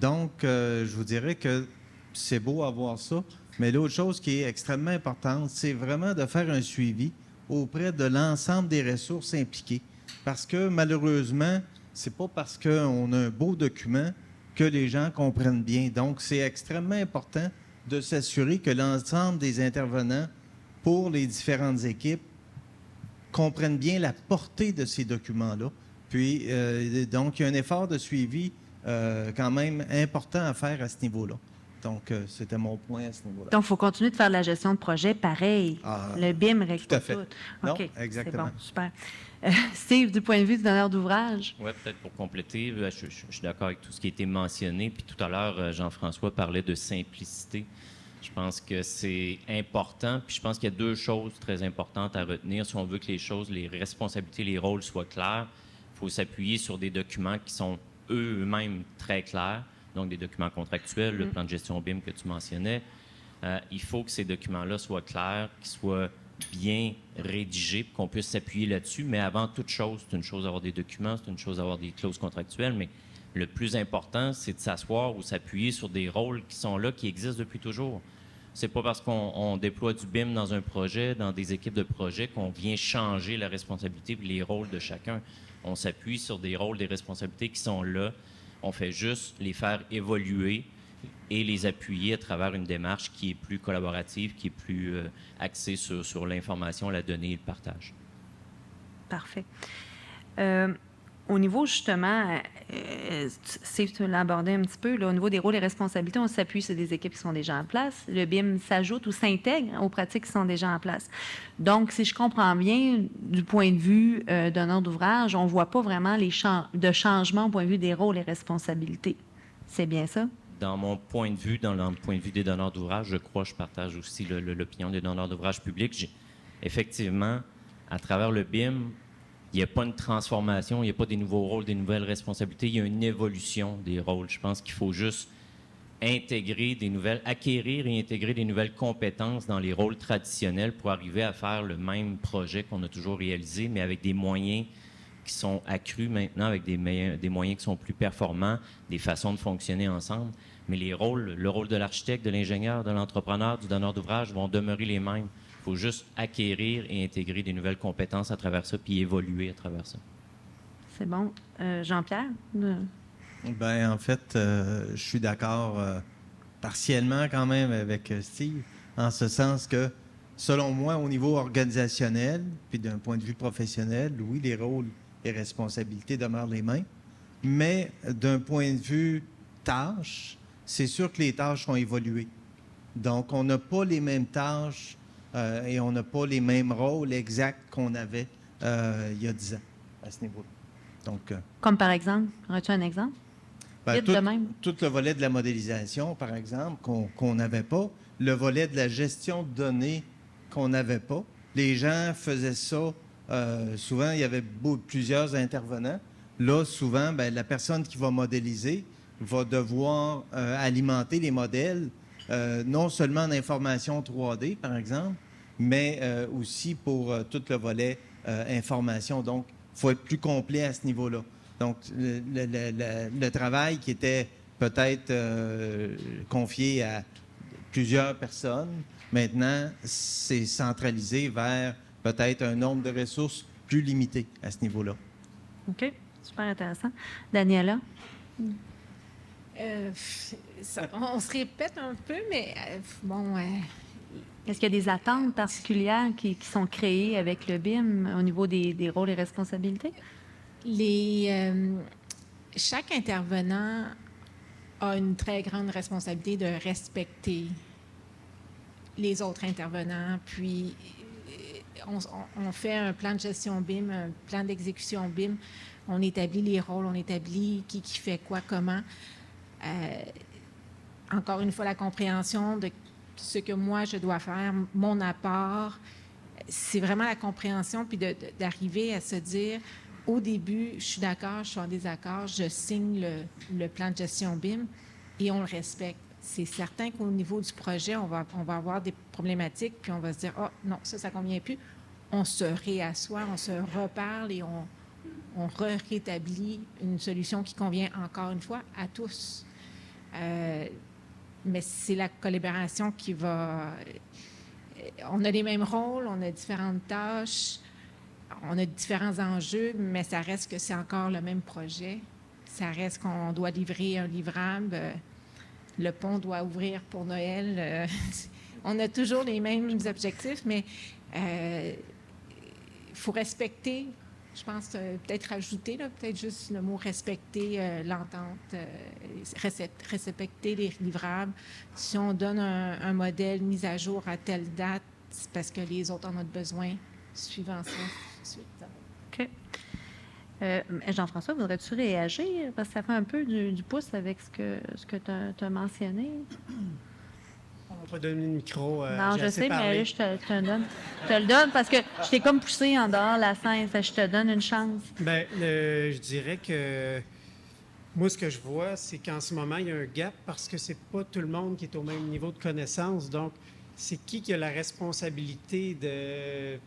Donc, je vous dirais que c'est beau avoir ça, mais l'autre chose qui est extrêmement importante, c'est vraiment de faire un suivi auprès de l'ensemble des ressources impliquées. Parce que, malheureusement, c'est pas parce qu'on a un beau document que les gens comprennent bien. Donc, c'est extrêmement important de s'assurer que l'ensemble des intervenants pour les différentes équipes comprennent bien la portée de ces documents-là. Puis, donc, il y a un effort de suivi quand même important à faire à ce niveau-là. Donc, c'était mon point à ce niveau-là. Donc, il faut continuer de faire de la gestion de projet pareil. Le BIM règle tout. À fait. Tout. Non, OK, exactement. C'est bon, super. Steve, du point de vue du donneur d'ouvrage? Oui, peut-être pour compléter, je suis d'accord avec tout ce qui a été mentionné. Puis tout à l'heure, Jean-François parlait de simplicité. Je pense que c'est important. Puis je pense qu'il y a deux choses très importantes à retenir. Si on veut que les choses, les responsabilités, les rôles soient clairs, il faut s'appuyer sur des documents qui sont eux-mêmes très clairs. Donc, des documents contractuels, le plan de gestion BIM que tu mentionnais. Il faut que ces documents-là soient clairs, qu'ils soient bien rédigés, qu'on puisse s'appuyer là-dessus. Mais avant toute chose, c'est une chose d'avoir des documents, c'est une chose d'avoir des clauses contractuelles, mais le plus important, c'est de s'asseoir ou s'appuyer sur des rôles qui sont là, qui existent depuis toujours. C'est pas parce qu'on déploie du BIM dans un projet, dans des équipes de projet, qu'on vient changer la responsabilité et les rôles de chacun. On s'appuie sur des rôles, des responsabilités qui sont là. On fait juste les faire évoluer et les appuyer à travers une démarche qui est plus collaborative, qui est plus axée sur l'information, la donnée et le partage. Parfait. Au niveau, justement, tu l'as abordé un petit peu, là, au niveau des rôles et responsabilités, on s'appuie sur des équipes qui sont déjà en place. Le BIM s'ajoute ou s'intègre aux pratiques qui sont déjà en place. Donc, si je comprends bien, du point de vue donneur d'ouvrage, on ne voit pas vraiment de changement au point de vue des rôles et responsabilités. C'est bien ça? dans mon point de vue, dans le point de vue des donneurs d'ouvrage, je crois, je partage aussi l'opinion des donneurs d'ouvrage publics. Effectivement, à travers le BIM, il n'y a pas une transformation, il n'y a pas des nouveaux rôles, des nouvelles responsabilités, il y a une évolution des rôles. Je pense qu'il faut juste acquérir et intégrer des nouvelles compétences dans les rôles traditionnels pour arriver à faire le même projet qu'on a toujours réalisé, mais avec des moyens qui sont accrus maintenant, avec des moyens qui sont plus performants, des façons de fonctionner ensemble. Mais le rôle de l'architecte, de l'ingénieur, de l'entrepreneur, du donneur d'ouvrage vont demeurer les mêmes. Il faut juste acquérir et intégrer des nouvelles compétences à travers ça, puis évoluer à travers ça. C'est bon. Jean-Pierre? Ben, en fait, je suis d'accord partiellement quand même avec Steve, en ce sens que, selon moi, au niveau organisationnel, puis d'un point de vue professionnel, oui, les rôles et responsabilités demeurent les mêmes, mais d'un point de vue tâches, c'est sûr que les tâches ont évolué. Donc, on n'a pas les mêmes tâches et on n'a pas les mêmes rôles exacts qu'on avait il y a 10 ans à ce niveau-là. Donc, comme par exemple? Aurais-tu un exemple? Ben, tout le volet de la modélisation, par exemple, qu'on n'avait pas. Le volet de la gestion de données qu'on n'avait pas. Les gens faisaient ça. Souvent, il y avait plusieurs intervenants. Là, souvent, ben, la personne qui va modéliser va devoir alimenter les modèles, non seulement en information 3D, par exemple, mais aussi pour tout le volet information. Donc, il faut être plus complet à ce niveau-là. Donc, le travail qui était peut-être confié à plusieurs personnes, maintenant, c'est centralisé vers peut-être un nombre de ressources plus limité à ce niveau-là. OK. Super intéressant. Daniela? On se répète un peu, mais bon... Est-ce qu'il y a des attentes particulières qui sont créées avec le BIM au niveau des rôles et responsabilités? Chaque intervenant a une très grande responsabilité de respecter les autres intervenants. Puis, on fait un plan de gestion BIM, un plan d'exécution BIM. On établit les rôles, on établit qui fait quoi, comment. Encore une fois, la compréhension de ce que moi, je dois faire, mon apport, c'est vraiment la compréhension, puis d'arriver à se dire... Au début, je suis d'accord, je suis en désaccord, je signe le plan de gestion BIM et on le respecte. C'est certain qu'au niveau du projet, on va avoir des problématiques, puis on va se dire « Ah, oh, non, ça ne convient plus ». On se réassoit, on se reparle et on rétablit une solution qui convient encore une fois à tous. Mais c'est la collaboration qui va... On a les mêmes rôles, on a différentes tâches, on a différents enjeux, mais ça reste que c'est encore le même projet. Ça reste qu'on doit livrer un livrable. Le pont doit ouvrir pour Noël. On a toujours les mêmes objectifs, mais il faut respecter, je pense, peut-être rajouter, peut-être juste le mot respecter l'entente, respecter les livrables. Si on donne un modèle mis à jour à telle date, c'est parce que les autres en ont besoin. Suivant ça, ensuite. OK. Jean-François, voudrais-tu réagir? Parce que ça fait un peu du pouce avec ce que tu as mentionné. On va pas donner le micro. Non, je sais, mais là, je te le donne parce que je t'ai comme poussé en dehors la scène. Je te donne une chance. Bien, je dirais que moi, ce que je vois, c'est qu'en ce moment, il y a un gap parce que c'est pas tout le monde qui est au même niveau de connaissance. Donc, c'est qui a la responsabilité de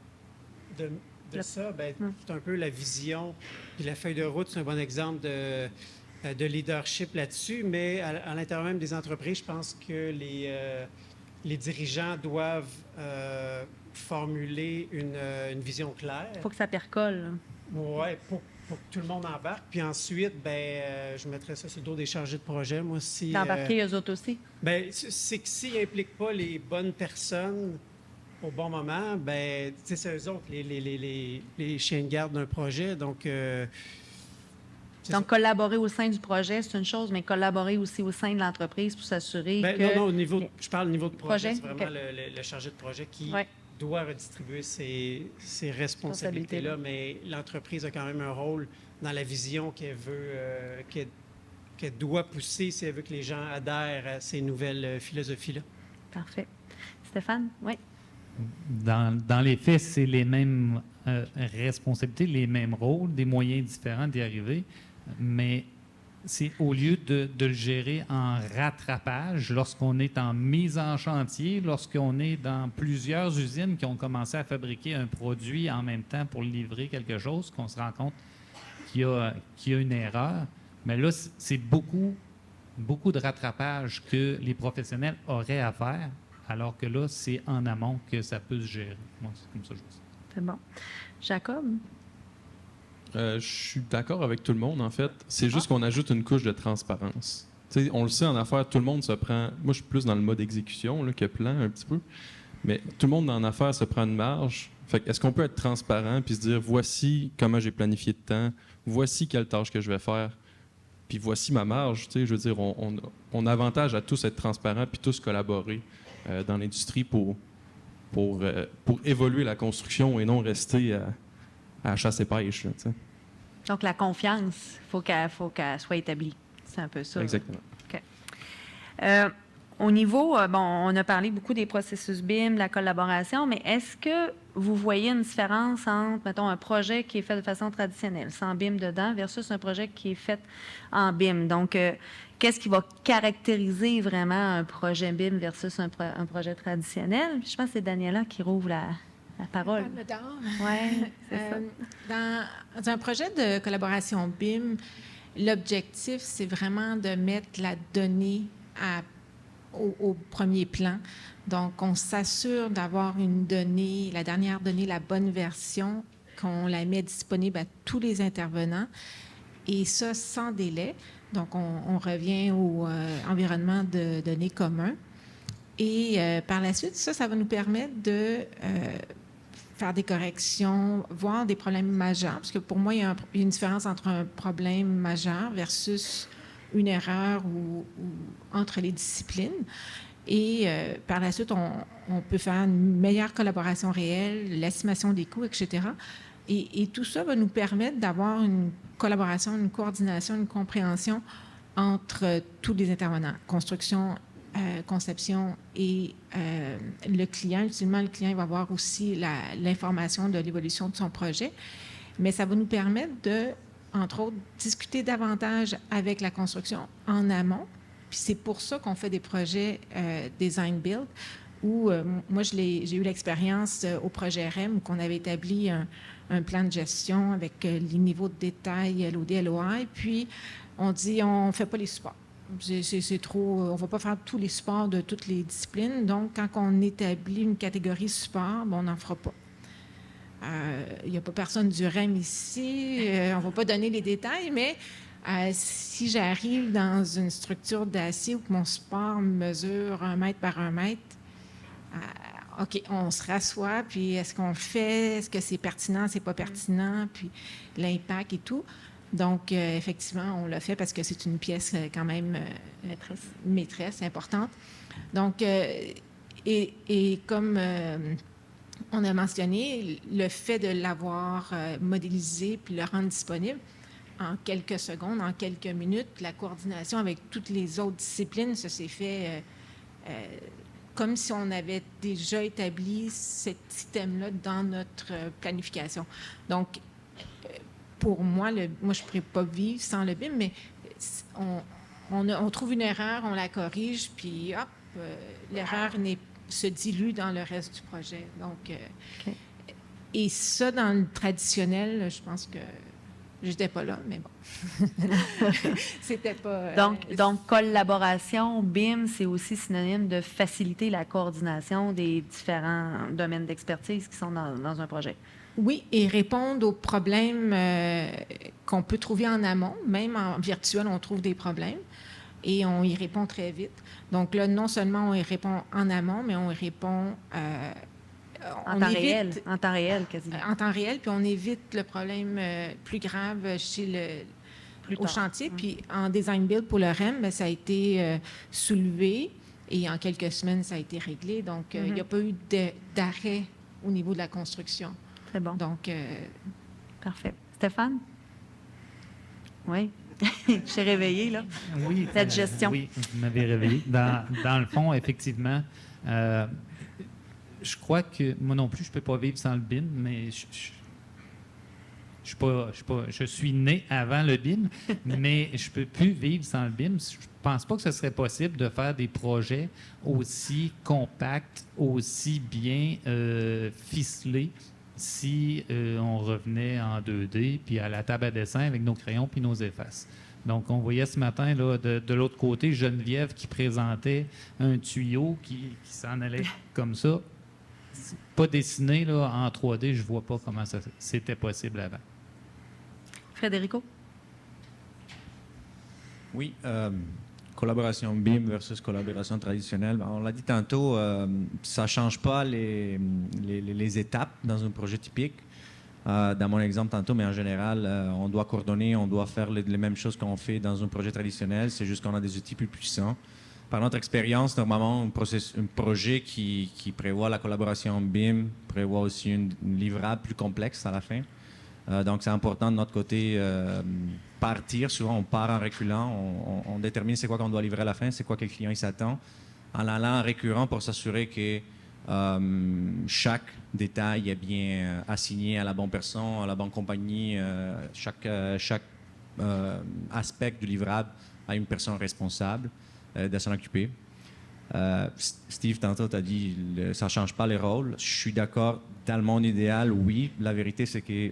ça? Bien, c'est un peu la vision. Puis la feuille de route, c'est un bon exemple de leadership là-dessus. Mais à l'intérieur même des entreprises, je pense que les dirigeants doivent formuler une vision claire. Il faut que ça percole. Oui, pour que tout le monde embarque. Puis ensuite, je mettrais ça sur le dos des chargés de projet. Moi, si... D'embarquer eux autres aussi? Bien, c'est que s'ils n'impliquent pas les bonnes personnes au bon moment, c'est eux autres, les chiens de garde d'un projet. Donc, collaborer au sein du projet, c'est une chose, mais collaborer aussi au sein de l'entreprise pour s'assurer que... Non, je parle au niveau de projet. C'est vraiment okay. le chargé de projet qui doit redistribuer ces responsabilités-là, mais l'entreprise a quand même un rôle dans la vision qu'elle veut qu'elle doit pousser si elle veut que les gens adhèrent à ces nouvelles philosophies-là. Parfait. Stéphane, oui. Dans les faits, c'est les mêmes responsabilités, les mêmes rôles, des moyens différents d'y arriver, mais c'est au lieu de le gérer en rattrapage, lorsqu'on est en mise en chantier, lorsqu'on est dans plusieurs usines qui ont commencé à fabriquer un produit en même temps pour livrer quelque chose, qu'on se rend compte qu'il y a une erreur. Mais là, c'est beaucoup de rattrapage que les professionnels auraient à faire, alors que là, c'est en amont que ça peut se gérer. Moi, c'est comme ça que je vois ça. C'est bon. Jacob? Je suis d'accord avec tout le monde, en fait. C'est juste qu'on ajoute une couche de transparence. T'sais, on le sait en affaires, tout le monde se prend... Moi, je suis plus dans le mode exécution là, que plan, un petit peu. Mais tout le monde en affaires se prend une marge. Fait que est-ce qu'on peut être transparent puis se dire, voici comment j'ai planifié de temps, voici quelle tâche que je vais faire, puis voici ma marge. Je veux dire, on avantage à tous être transparents puis tous collaborer dans l'industrie pour évoluer la construction et non rester à chasse et pêche. Là, Donc, la confiance, il faut qu'elle soit établie. C'est un peu ça. Exactement. OK. Au niveau, on a parlé beaucoup des processus BIM, de la collaboration, mais est-ce que vous voyez une différence entre, mettons, un projet qui est fait de façon traditionnelle, sans BIM dedans, versus un projet qui est fait en BIM? Donc, qu'est-ce qui va caractériser vraiment un projet BIM versus un projet traditionnel? Je pense que c'est Daniela qui rouvre la parole. Oui, c'est ça. Dans un projet de collaboration BIM, l'objectif, c'est vraiment de mettre la donnée au premier plan. Donc, on s'assure d'avoir une donnée, la dernière donnée, la bonne version, qu'on la met disponible à tous les intervenants, et ça sans délai. Donc, on revient au environnement de données commun. Et par la suite, ça va nous permettre de faire des corrections, voir des problèmes majeurs, parce que pour moi, il y a une différence entre un problème majeur versus une erreur ou entre les disciplines. Et par la suite, on peut faire une meilleure collaboration réelle, l'estimation des coûts, etc. Et tout ça va nous permettre d'avoir une collaboration, une coordination, une compréhension entre tous les intervenants, construction, conception et le client. Ultimement, le client va avoir aussi l'information de l'évolution de son projet, mais ça va nous permettre de, entre autres, discuter davantage avec la construction en amont. Puis c'est pour ça qu'on fait des projets design-build, où moi, j'ai eu l'expérience au projet REM, où on avait établi un plan de gestion avec les niveaux de détail, LOD, LOI, puis on dit on ne fait pas les supports. C'est trop, on ne va pas faire tous les supports de toutes les disciplines. Donc, quand on établit une catégorie support, on n'en fera pas. Il n'y a pas personne du REM ici, on ne va pas donner les détails, mais si j'arrive dans une structure d'acier où mon support mesure 1 mètre par 1 mètre, OK, on se rassoit, puis est-ce qu'on le fait? Est-ce que c'est pertinent, c'est pas pertinent? Puis l'impact et tout. Donc, effectivement, on l'a fait parce que c'est une pièce quand même maîtresse importante. Donc, et comme on a mentionné, le fait de l'avoir modélisé puis le rendre disponible en quelques secondes, en quelques minutes, la coordination avec toutes les autres disciplines, ça s'est fait comme si on avait déjà établi cet item-là dans notre planification. Donc, pour moi, je ne pourrais pas vivre sans le BIM, mais on trouve une erreur, on la corrige, puis hop, l'erreur se dilue dans le reste du projet. Donc, et ça, dans le traditionnel, je pense que j'étais pas là, mais bon. C'était pas... Donc, collaboration, BIM, c'est aussi synonyme de faciliter la coordination des différents domaines d'expertise qui sont dans un projet. Oui, et répondre aux problèmes qu'on peut trouver en amont. Même en virtuel, on trouve des problèmes et on y répond très vite. Donc là, non seulement on y répond en amont, mais on y répond... En temps réel, quasiment. En temps réel, puis on évite le problème plus grave au chantier. Puis en design build pour le REM, ça a été soulevé et en quelques semaines, ça a été réglé. Donc, il n'y a pas eu d'arrêt au niveau de la construction. Très bon. Donc, parfait. Stéphane? Oui. Je t'ai réveillé, là. Oui. Cette gestion. Oui, vous m'avez réveillé. Dans le fond, effectivement, je crois que moi non plus, je ne peux pas vivre sans le BIM, mais je suis né avant le BIM, mais je ne peux plus vivre sans le BIM. Je ne pense pas que ce serait possible de faire des projets aussi compacts, aussi bien ficelés si on revenait en 2D, puis à la table à dessin avec nos crayons puis nos effaces. Donc, on voyait ce matin, là, de l'autre côté, Geneviève qui présentait un tuyau qui s'en allait comme ça. Pas dessiné là, en 3D, je ne vois pas comment c'était possible avant. Frédérico? Oui, collaboration BIM versus collaboration traditionnelle. On l'a dit tantôt, ça ne change pas les étapes dans un projet typique. Dans mon exemple tantôt, mais en général, on doit coordonner, on doit faire les mêmes choses qu'on fait dans un projet traditionnel, c'est juste qu'on a des outils plus puissants. Par notre expérience, normalement, un projet qui prévoit la collaboration BIM prévoit aussi une livrable plus complexe à la fin. Donc, c'est important de notre côté partir. Souvent, on part en reculant, on détermine c'est quoi qu'on doit livrer à la fin, c'est quoi que le client il s'attend, en allant en récurrent pour s'assurer que chaque détail est bien assigné à la bonne personne, à la bonne compagnie. Chaque aspect du livrable a une personne responsable de s'en occuper. Steve, tantôt, tu as dit ça ne change pas les rôles. Je suis d'accord. Dans le monde idéal, oui. La vérité, c'est que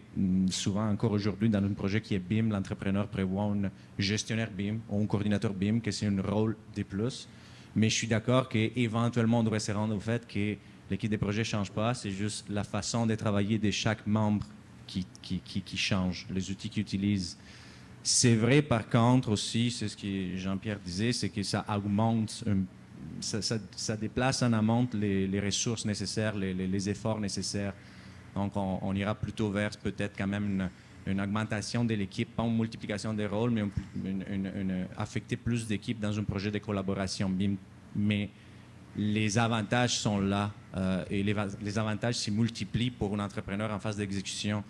souvent, encore aujourd'hui, dans un projet qui est BIM, l'entrepreneur prévoit un gestionnaire BIM ou un coordinateur BIM, que c'est un rôle de plus. Mais je suis d'accord qu'éventuellement, on devrait se rendre au fait que l'équipe des projets ne change pas. C'est juste la façon de travailler de chaque membre qui change, les outils qu'ils utilisent. C'est vrai, par contre, aussi, c'est ce que Jean-Pierre disait, c'est que ça augmente, ça déplace en amont les ressources nécessaires, les efforts nécessaires. Donc, on ira plutôt vers peut-être quand même une augmentation de l'équipe, pas une multiplication des rôles, mais affecter plus d'équipes dans un projet de collaboration BIM. Mais les avantages sont là et les avantages se multiplient pour un entrepreneur en phase d'exécution.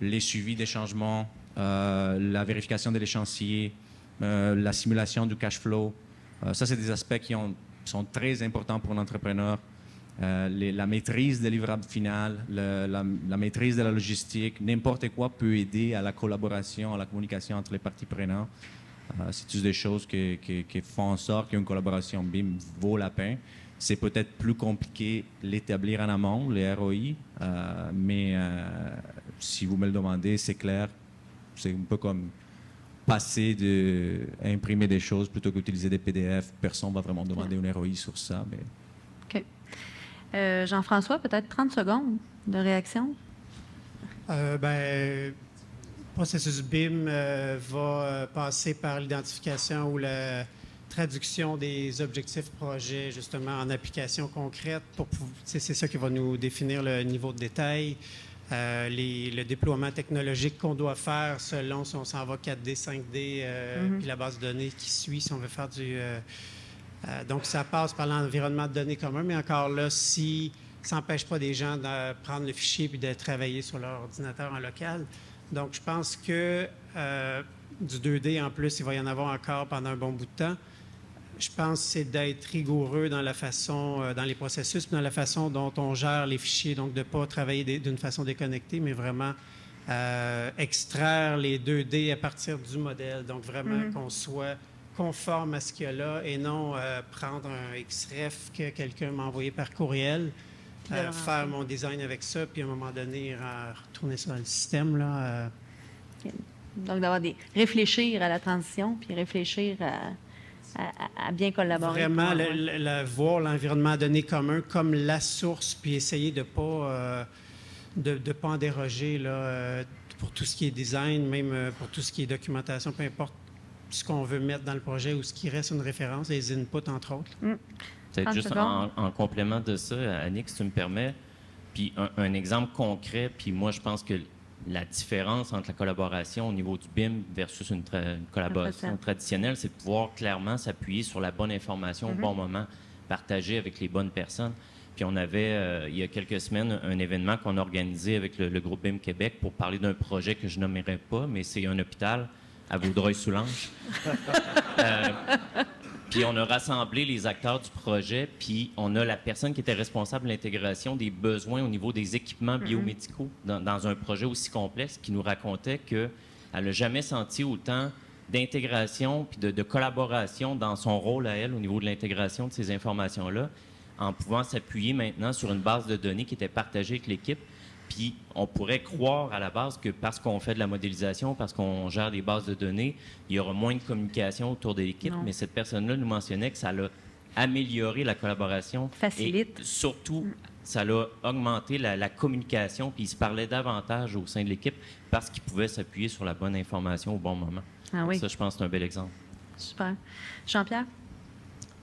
Les suivis des changements, la vérification de l'échéancier, la simulation du cash flow. Ça, c'est des aspects qui sont très importants pour un entrepreneur. La maîtrise des livrables final, la maîtrise de la logistique, n'importe quoi peut aider à la collaboration, à la communication entre les parties prenantes. C'est toutes des choses qui font en sorte qu'une collaboration BIM vaut la peine. C'est peut-être plus compliqué l'établir en amont, les ROI, mais si vous me le demandez, c'est clair. C'est un peu comme passer à imprimer des choses plutôt qu'utiliser des PDF. Personne ne va vraiment demander une ROI sur ça. Mais... OK. Jean-François, peut-être 30 secondes de réaction? Le processus BIM va passer par l'identification ou la traduction des objectifs projets, justement, en application concrète. C'est ça qui va nous définir le niveau de détail. Le déploiement technologique qu'on doit faire selon si on s'en va 4D, 5D, puis la base de données qui suit, si on veut faire donc, ça passe par l'environnement de données commun, mais encore là, ça n'empêche pas des gens de prendre le fichier puis de travailler sur leur ordinateur en local. Donc, je pense que du 2D, en plus, il va y en avoir encore pendant un bon bout de temps. Je pense que c'est d'être rigoureux dans la façon, dans les processus, puis dans la façon dont on gère les fichiers. Donc, de ne pas travailler d'une façon déconnectée, mais vraiment extraire les 2D à partir du modèle. Donc, vraiment qu'on soit conforme à ce qu'il y a là et non prendre un XREF que quelqu'un m'a envoyé par courriel, faire mon design avec ça, puis à un moment donné, retourner ça dans le système. Là, Donc, réfléchir à la transition, puis réfléchir à bien collaborer. Vraiment, voir l'environnement de données commun comme la source, puis essayer de ne pas en déroger là, pour tout ce qui est design, même pour tout ce qui est documentation, peu importe ce qu'on veut mettre dans le projet ou ce qui reste une référence, les inputs, entre autres. Peut-être juste en complément de ça, Annick, si tu me permets, puis un exemple concret, puis moi, je pense que la différence entre la collaboration au niveau du BIM versus une collaboration traditionnelle, c'est de pouvoir clairement s'appuyer sur la bonne information au bon moment, partager avec les bonnes personnes. Puis on avait, il y a quelques semaines, un événement qu'on a organisé avec le groupe BIM Québec pour parler d'un projet que je nommerai pas, mais c'est un hôpital à Vaudreuil-Soulanges. Puis on a rassemblé les acteurs du projet, puis on a la personne qui était responsable de l'intégration des besoins au niveau des équipements biomédicaux dans un projet aussi complexe, qui nous racontait qu'elle n'a jamais senti autant d'intégration puis de collaboration dans son rôle à elle au niveau de l'intégration de ces informations-là, en pouvant s'appuyer maintenant sur une base de données qui était partagée avec l'équipe. Puis on pourrait croire à la base que parce qu'on fait de la modélisation, parce qu'on gère des bases de données, il y aura moins de communication autour de l'équipe. Mais cette personne-là nous mentionnait que ça l'a amélioré la collaboration. Facilite. Et surtout, ça l'a augmenté la communication, puis il se parlait davantage au sein de l'équipe parce qu'il pouvait s'appuyer sur la bonne information au bon moment. Ah oui. Ça, je pense que c'est un bel exemple. Super. Jean-Pierre?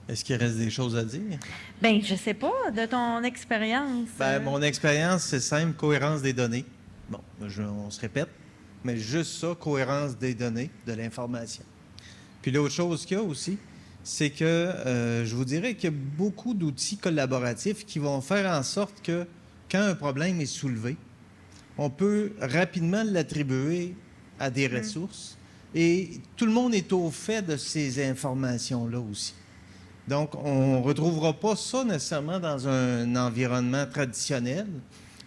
Est-ce qu'il reste des choses à dire? Bien, je sais pas, de ton expérience. Mon expérience, c'est simple, cohérence des données. Bon, on se répète, mais juste ça, cohérence des données, de l'information. Puis l'autre chose qu'il y a aussi, c'est que je vous dirais qu'il y a beaucoup d'outils collaboratifs qui vont faire en sorte que quand un problème est soulevé, on peut rapidement l'attribuer à des ressources et tout le monde est au fait de ces informations-là aussi. Donc, on ne retrouvera pas ça nécessairement dans un environnement traditionnel,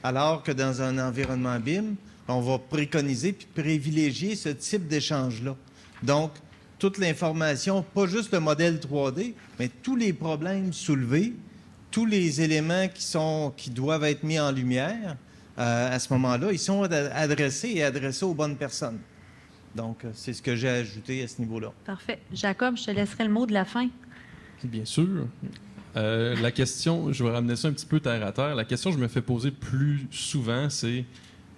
alors que dans un environnement BIM, on va préconiser puis privilégier ce type d'échange-là. Donc, toute l'information, pas juste le modèle 3D, mais tous les problèmes soulevés, tous les éléments qui doivent être mis en lumière, à ce moment-là, ils sont adressés aux bonnes personnes. Donc, c'est ce que j'ai ajouté à ce niveau-là. Parfait. Jacob, je te laisserai le mot de la fin. Bien sûr. La question, je vais ramener ça un petit peu terre à terre. La question que je me fais poser plus souvent, c'est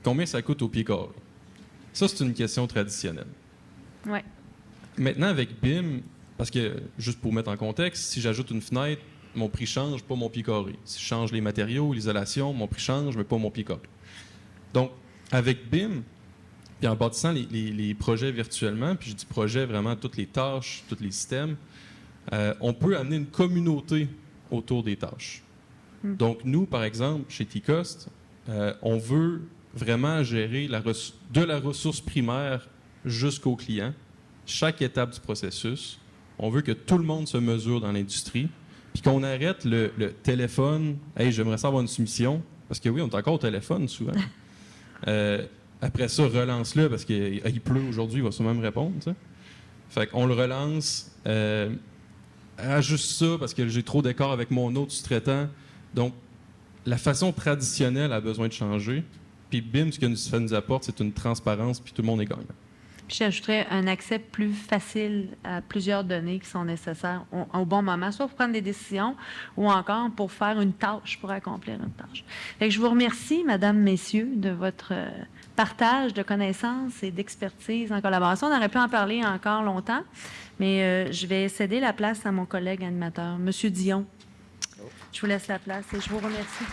combien ça coûte au pied carré? Ça, c'est une question traditionnelle. Oui. Maintenant, avec BIM, parce que, juste pour mettre en contexte, si j'ajoute une fenêtre, mon prix change, pas mon pied carré. Si je change les matériaux, l'isolation, mon prix change, mais pas mon pied carré. Donc, avec BIM, puis en bâtissant les projets virtuellement, puis je dis projet vraiment toutes les tâches, tous les systèmes, on peut amener une communauté autour des tâches. Donc, nous, par exemple, chez T-Cost, on veut vraiment gérer de la ressource primaire jusqu'au client, chaque étape du processus. On veut que tout le monde se mesure dans l'industrie, puis qu'on arrête le téléphone. « Hey, j'aimerais ça avoir une soumission. » Parce que oui, on est encore au téléphone souvent. Après ça, relance-le, parce qu'il pleut aujourd'hui, il va sûrement me répondre. T'sais. Fait qu'on le relance. Ajuste ça parce que j'ai trop d'écart avec mon autre sous-traitant. Donc, la façon traditionnelle a besoin de changer. Puis BIM, ce que ça nous apporte, c'est une transparence, puis tout le monde est gagnant. Puis j'ajouterais un accès plus facile à plusieurs données qui sont nécessaires au bon moment, soit pour prendre des décisions ou encore pour faire une tâche, pour accomplir une tâche. Fait que je vous remercie, Madame, Messieurs, de votre partage de connaissances et d'expertise en collaboration. On aurait pu en parler encore longtemps, mais je vais céder la place à mon collègue animateur, Monsieur Dion. Je vous laisse la place et je vous remercie.